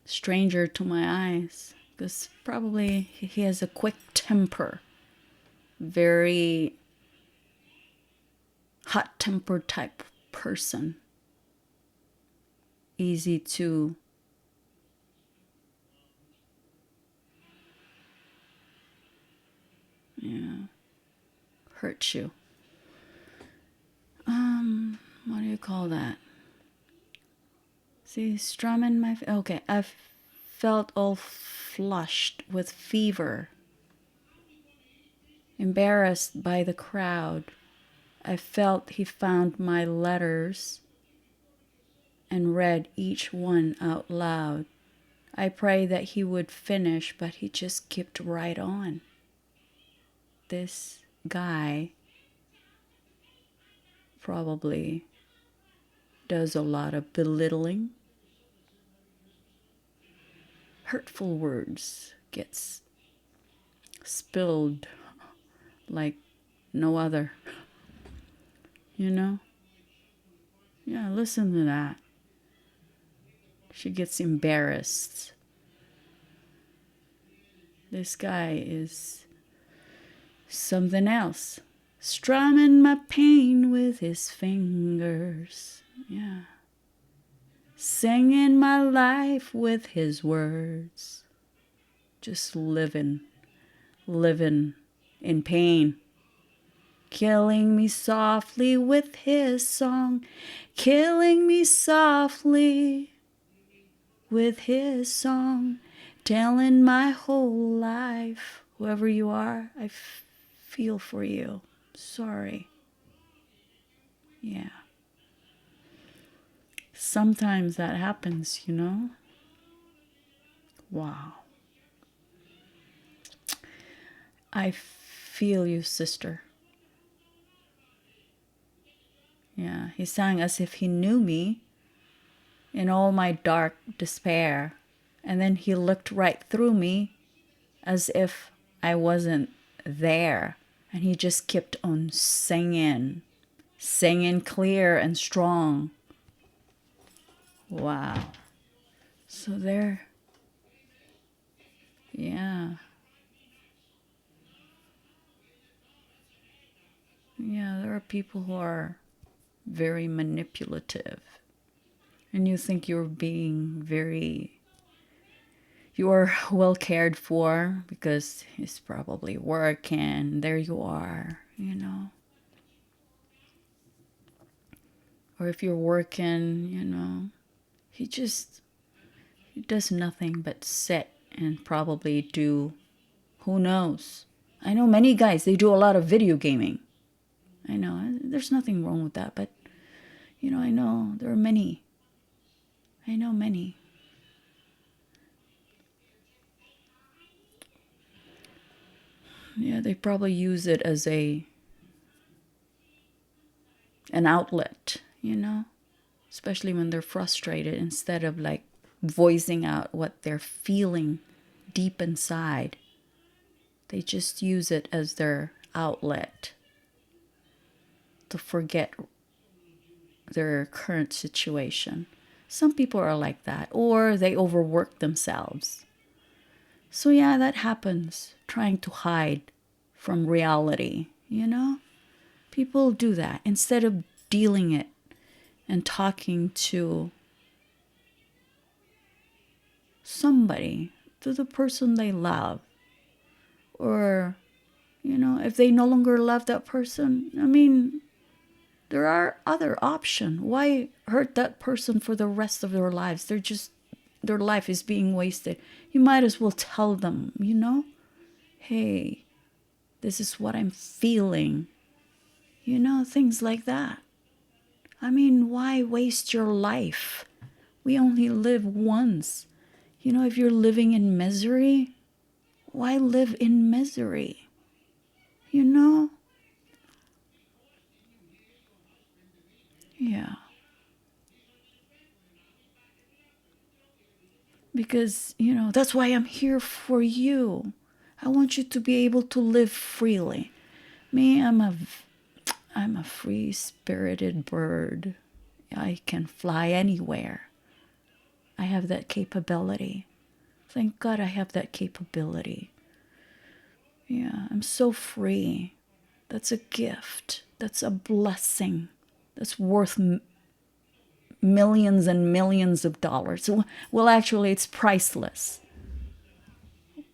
Stranger to my eyes. Because probably he has a quick temper. Very hot-tempered type person. Easy to hurt you. What do you call that? See, strumming my... Okay, I felt all flushed with fever. Embarrassed by the crowd. I felt he found my letters and read each one out loud. I prayed that he would finish, but he just kept right on. This guy probably does a lot of belittling. Hurtful words gets spilled like no other. You know? Yeah, listen to that. She gets embarrassed. This guy is something else. Strumming my pain with his fingers. Yeah. Singing my life with his words. Just living in pain. Killing me softly with his song. Killing me softly with his song. Telling my whole life. Whoever you are, I feel for you. Sorry. Yeah. Sometimes that happens, you know? Wow. I feel you, sister. Yeah, he sang as if he knew me in all my dark despair. And then he looked right through me as if I wasn't there. And he just kept on singing clear and strong. Wow. So there, yeah. Yeah, there are people who are very manipulative. And you think you're well cared for because he's probably working. There you are, you know. Or if you're working, you know, he does nothing but sit and probably do, who knows. I know many guys, they do a lot of video gaming. I know, there's nothing wrong with that, but, you know, I know there are many. I know many. Yeah, they probably use it as an outlet, you know, especially when they're frustrated, instead of like voicing out what they're feeling deep inside. They just use it as their outlet to forget their current situation. Some people are like that, or they overwork themselves. So yeah, that happens, trying to hide from reality, you know? People do that instead of dealing it and talking to somebody, to the person they love. Or, if they no longer love that person, I mean, there are other options. Why hurt that person for the rest of their lives? Their life is being wasted. You might as well tell them, hey, this is what I'm feeling. Things like that. I mean, why waste your life? We only live once. If you're living in misery, why live in misery? Yeah. Because, that's why I'm here for you. I want you to be able to live freely. Me, I'm a free-spirited bird. I can fly anywhere. I have that capability. Thank God I have that capability. Yeah, I'm so free. That's a gift. That's a blessing. That's worth millions and millions of dollars. Well, actually, it's priceless.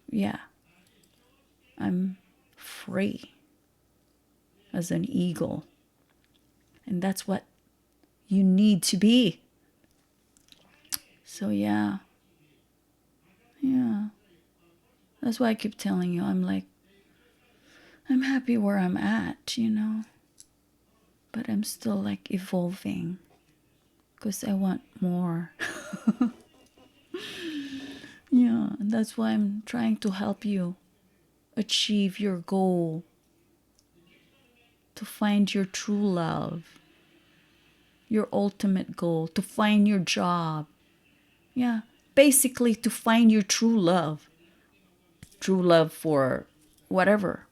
Yeah, I'm free as an eagle. And that's what you need to be. So, yeah. That's why I keep telling you, I'm happy where I'm at, But I'm still evolving because I want more. Yeah, and that's why I'm trying to help you achieve your goal, to find your true love, your ultimate goal, to find your job. Yeah, basically to find your true love. True love for whatever.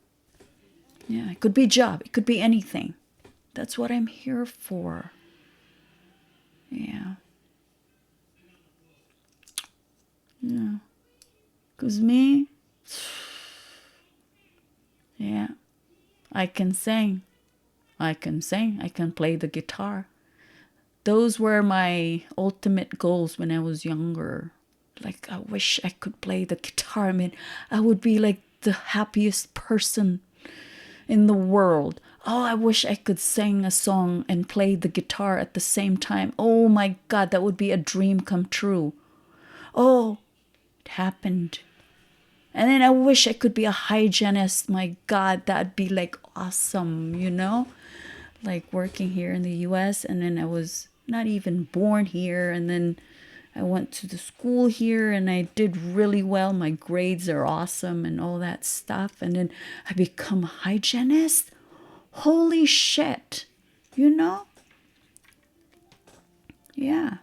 Yeah, it could be job, it could be anything. That's what I'm here for. Yeah. Yeah. Because me, yeah, I can sing. I can sing. I can play the guitar. Those were my ultimate goals when I was younger. I wish I could play the guitar. I mean, I would be the happiest person in the world. Oh, I wish I could sing a song and play the guitar at the same time. Oh my God, that would be a dream come true. Oh, it happened. And then I wish I could be a hygienist. My God, that'd be awesome, working here in the US. And then I was not even born here. And then I went to the school here and I did really well. My grades are awesome and all that stuff. And then I become a hygienist. Holy shit, Yeah.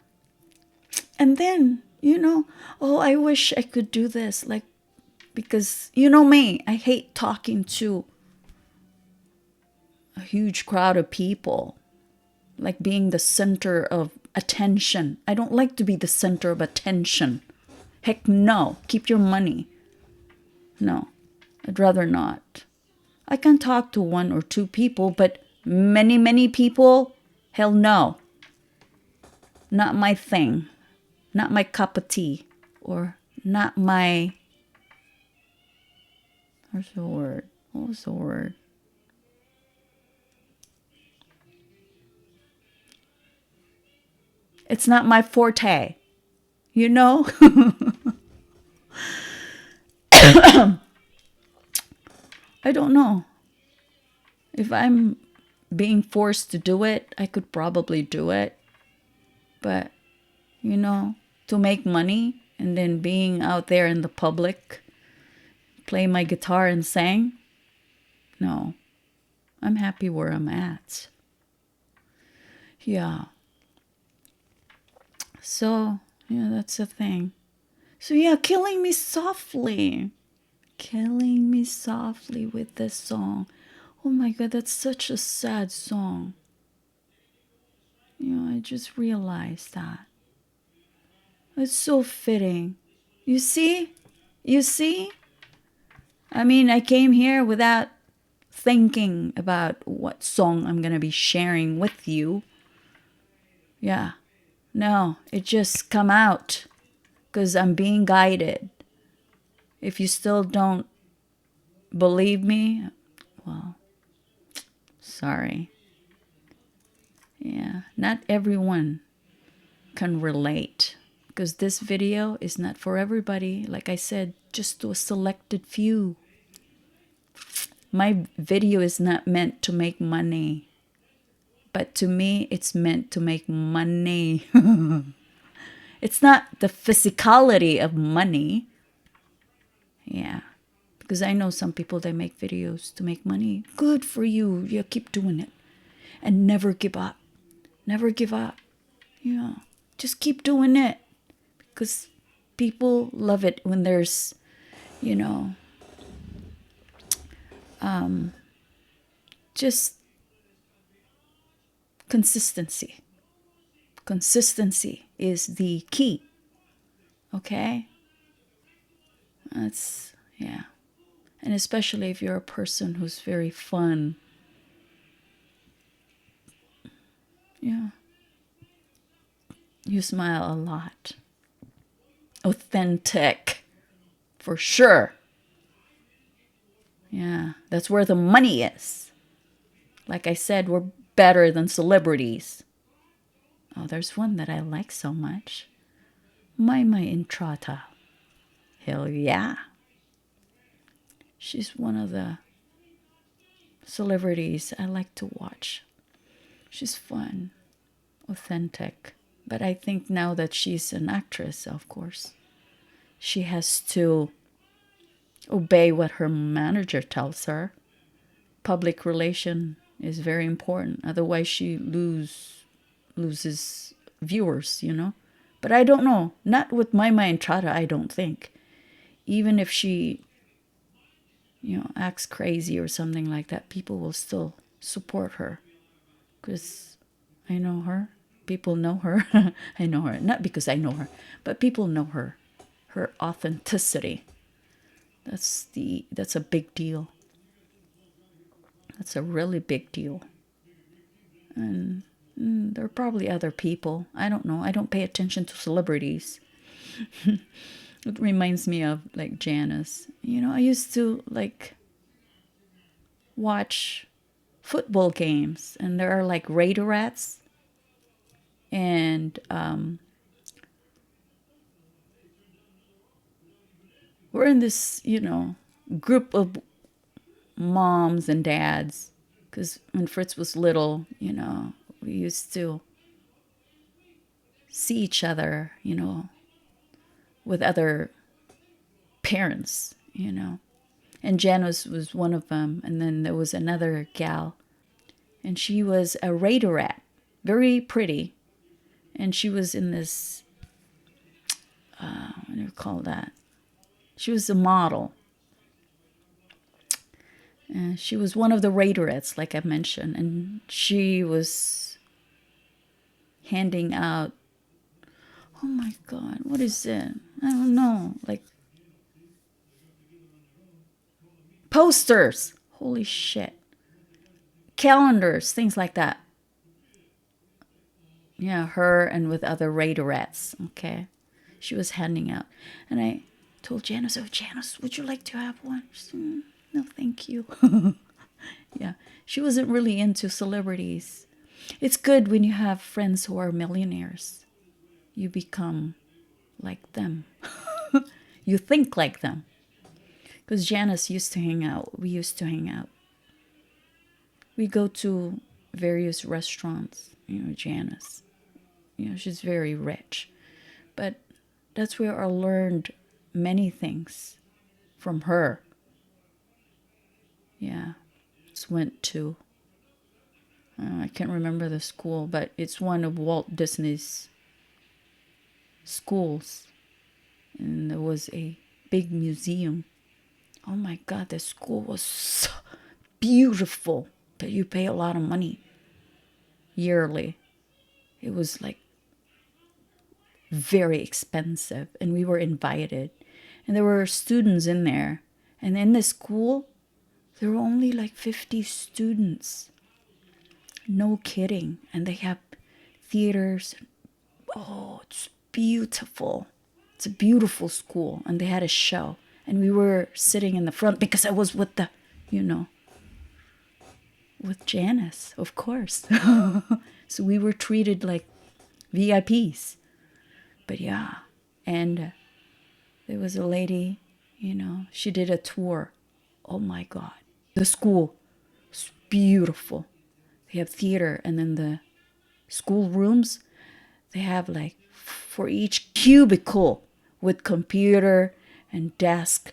And then, oh, I wish I could do this. Because me, I hate talking to a huge crowd of people, being the center of attention. I don't like to be the center of attention. Heck no, keep your money. No, I'd rather not. I can talk to one or two people, but many, many people, hell no. Not my thing. Not my cup of tea. Or not my... What's the word? What was the word? It's not my forte. I don't know. If I'm being forced to do it, I could probably do it. But, to make money and then being out there in the public, play my guitar and sing, no. I'm happy where I'm at. Yeah. So, yeah, that's the thing. So, yeah, killing me softly. Killing me softly with this song. Oh my God, that's such a sad song. I just realized that. It's so fitting. You see? You see? I mean, I came here without thinking about what song I'm going to be sharing with you. Yeah. No, it just come out because I'm being guided. If you still don't believe me, well, sorry. Yeah, not everyone can relate because this video is not for everybody. Like I said, just to a selected few. My video is not meant to make money, but to me, it's meant to make money. It's not the physicality of money. Yeah. Because I know some people that make videos to make money. Good for you. You keep doing it. And never give up. Never give up. Yeah. Just keep doing it. Because people love it when there's, you know, just consistency. Consistency is the key. Okay? That's, yeah. And especially if you're a person who's very fun. Yeah. You smile a lot. Authentic. For sure. Yeah. That's where the money is. Like I said, we're better than celebrities. Oh, there's one that I like so much. My Intrata. Hell yeah. She's one of the celebrities I like to watch. She's fun, authentic. But I think now that she's an actress, of course, she has to obey what her manager tells her. Public relation is very important. Otherwise, she loses viewers, you know. But I don't know. Not with my Entrada, I don't think. Even if she, acts crazy or something like that, people will still support her. Because I know her. People know her. I know her. Not because I know her, but people know her. Her authenticity. That's a big deal. That's a really big deal. And there are probably other people. I don't know. I don't pay attention to celebrities. It reminds me of like Janice. I used to like watch football games, and there are like Raiderettes, and we're in this, group of moms and dads. Because when Fritz was little, we used to see each other, with other parents, And Janice was one of them. And then there was another gal. And she was a Raiderette. Very pretty. And she was in this, what do you call that? She was a model. And she was one of the Raiderettes, like I mentioned. And she was handing out, oh my God, what is it? I don't know. Like posters. Holy shit. Calendars, things like that. Yeah, her and with other Raiderettes. Okay. She was handing out. And I told Janice, oh, Janice, would you like to have one? She said, no, thank you. Yeah. She wasn't really into celebrities. It's good when you have friends who are millionaires. You become like them. You think like them. Because Janice used to hang out. We used to hang out. We go to various restaurants, Janice. She's very rich. But that's where I learned many things from her. Yeah. Just went to, I can't remember the school, but it's one of Walt Disney's schools. And there was a big museum. Oh my God, the school was so beautiful. But you pay a lot of money yearly. It was like very expensive, and we were invited. And there were students in there. And in the school, there were only like 50 students. No kidding. And they have theaters. Oh, it's beautiful. It's a beautiful school. And they had a show. And we were sitting in the front because I was with the, with Janice, of course. So we were treated like VIPs. But yeah. And there was a lady, she did a tour. Oh my God. The school is beautiful. They have theater, and then the school rooms, they have like for each cubicle with computer and desk.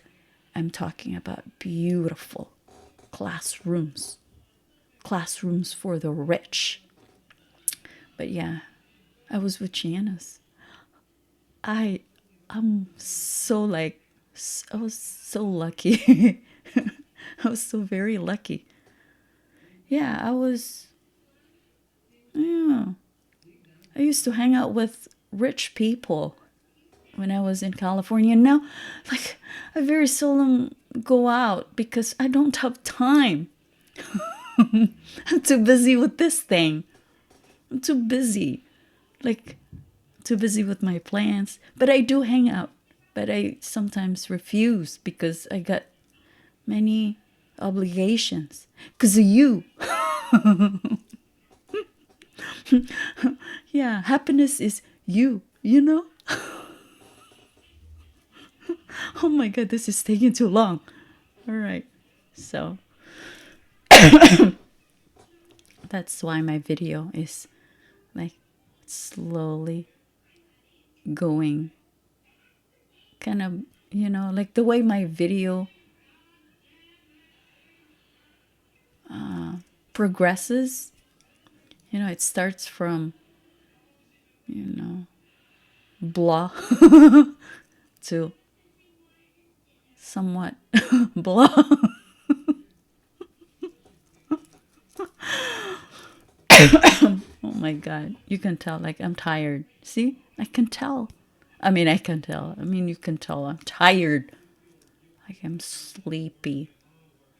I'm talking about beautiful classrooms for the rich. But yeah, I was with Janice. I'm so like, I was so lucky. I was so very lucky. Yeah, I used to hang out with rich people when I was in California. Now, like, I very seldom go out because I don't have time. I'm too busy with this thing. I'm too busy. Like, too busy with my plans. But I do hang out. But I sometimes refuse because I got many obligations. Because of you. Yeah, happiness is you, Oh my God, this is taking too long. All right. So that's why my video is like slowly going kind of, like the way my video progresses. It starts from, blah to somewhat blah. Oh my God. You can tell, like, I'm tired. See? I can tell. I mean, you can tell I'm tired. Like, I'm sleepy.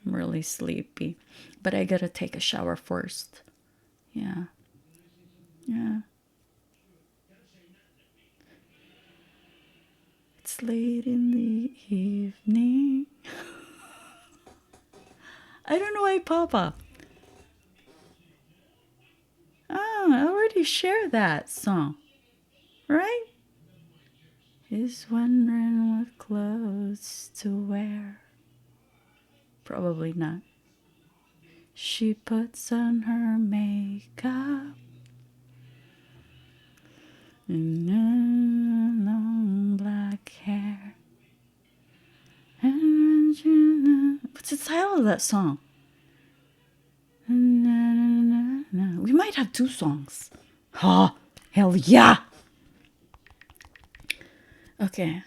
I'm really sleepy. But I gotta take a shower first. Yeah. Yeah. It's late in the evening. I don't know why Papa. I already shared that song. Right? He's wondering what clothes to wear. Probably not. She puts on her makeup and long black hair. What's the title of that song? We might have two songs. Oh, hell yeah! Okay.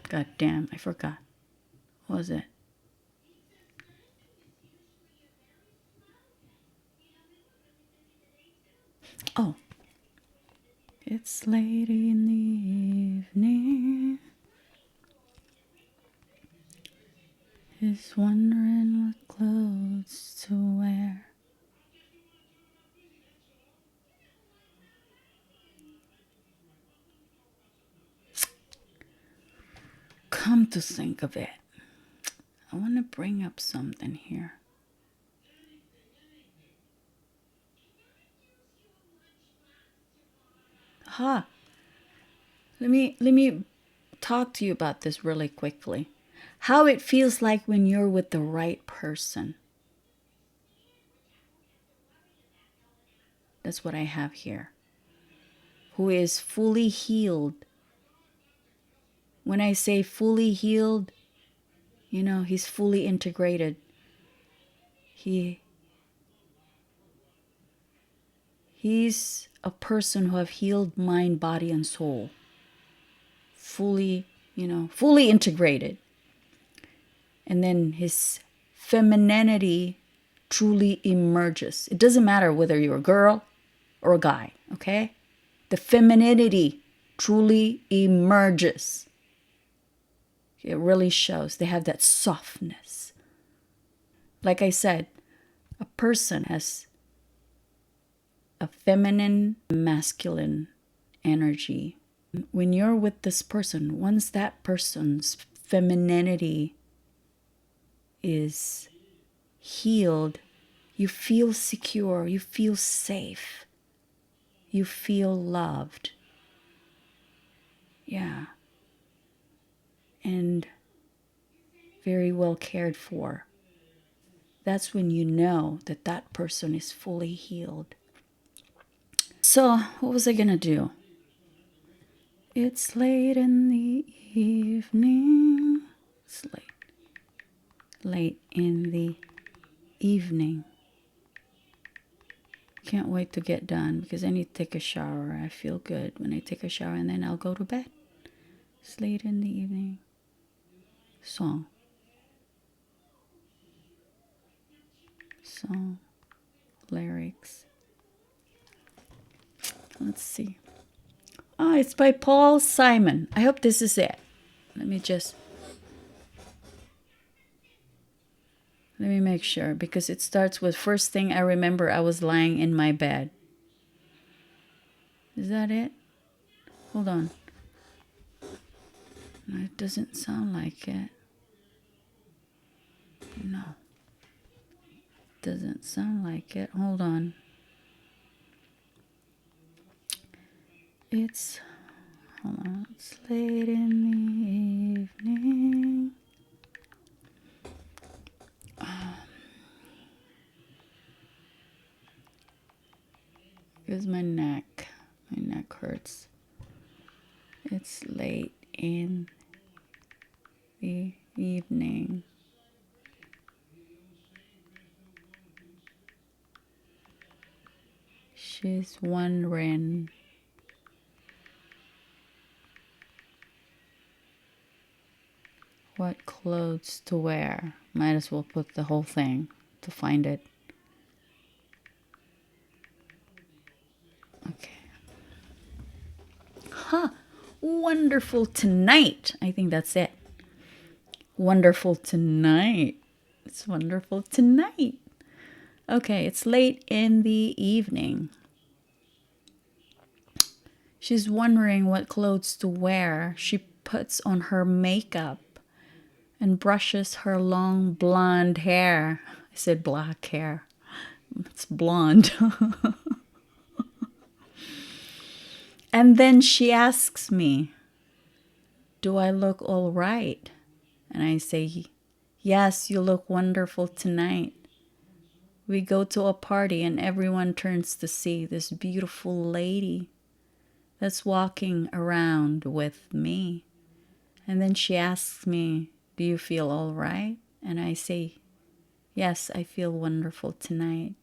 God damn, I forgot. What was it? Oh. It's late in the evening. He's wondering what clothes to wear. Come to think of it, I want to bring up something here. Let me talk to you about this really quickly. How it feels like when you're with the right person. That's what I have here. Who is fully healed. When I say fully healed, he's fully integrated. He's a person who have healed mind, body, and soul. Fully integrated. And then his femininity truly emerges. It doesn't matter whether you're a girl or a guy, okay? the femininity truly emerges. It really shows. They have that softness. Like I said, a person has a feminine, masculine energy. When you're with this person, once that person's femininity is healed, you feel secure, you feel safe, you feel loved. Yeah. And very well cared for. That's when you know that that person is fully healed. So, what was I going to do? It's late in the evening. It's late. Late in the evening. Can't wait to get done because I need to take a shower. I feel good when I take a shower and then I'll go to bed. It's late in the evening. Song. Song. Lyrics. Let's see. Oh, it's by Paul Simon. I hope this is it. Let me make sure because it starts with first thing I remember I was lying in my bed. Is that it? Hold on. No, it doesn't sound like it. No. Doesn't sound like it. Hold on. It's late in the evening. Here's my neck. My neck hurts. It's late in the evening. She's wondering what clothes to wear. Might as well put the whole thing to find it. Okay. Huh. Wonderful tonight. I think that's it. Wonderful tonight. It's wonderful tonight. Okay, it's late in the evening. She's wondering what clothes to wear. She puts on her makeup and brushes her long blonde hair. I said black hair. It's blonde. And then she asks me, do I look all right? And I say, yes, you look wonderful tonight. We go to a party and everyone turns to see this beautiful lady that's walking around with me. And then she asks me, do you feel all right? And I say, yes, I feel wonderful tonight.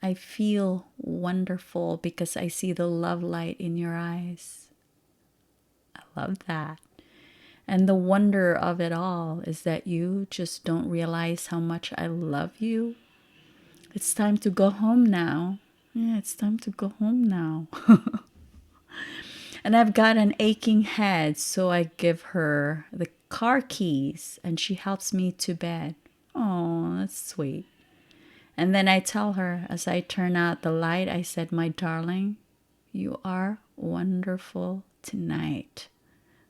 I feel wonderful because I see the love light in your eyes. I love that. And the wonder of it all is that you just don't realize how much I love you. It's time to go home now. Yeah, it's time to go home now. And I've got an aching head, so I give her the car keys and she helps me to bed. Oh, that's sweet. And then I tell her as I turn out the light, I said, my darling, you are wonderful tonight.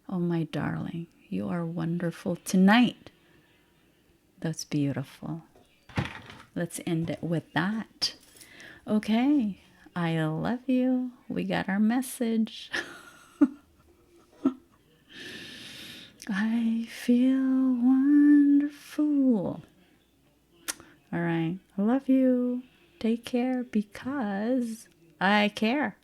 Oh, my darling, you are wonderful tonight. That's beautiful. Let's end it with that. Okay, I love you. We got our message. I feel wonderful. All right, I love you. Take care because I care.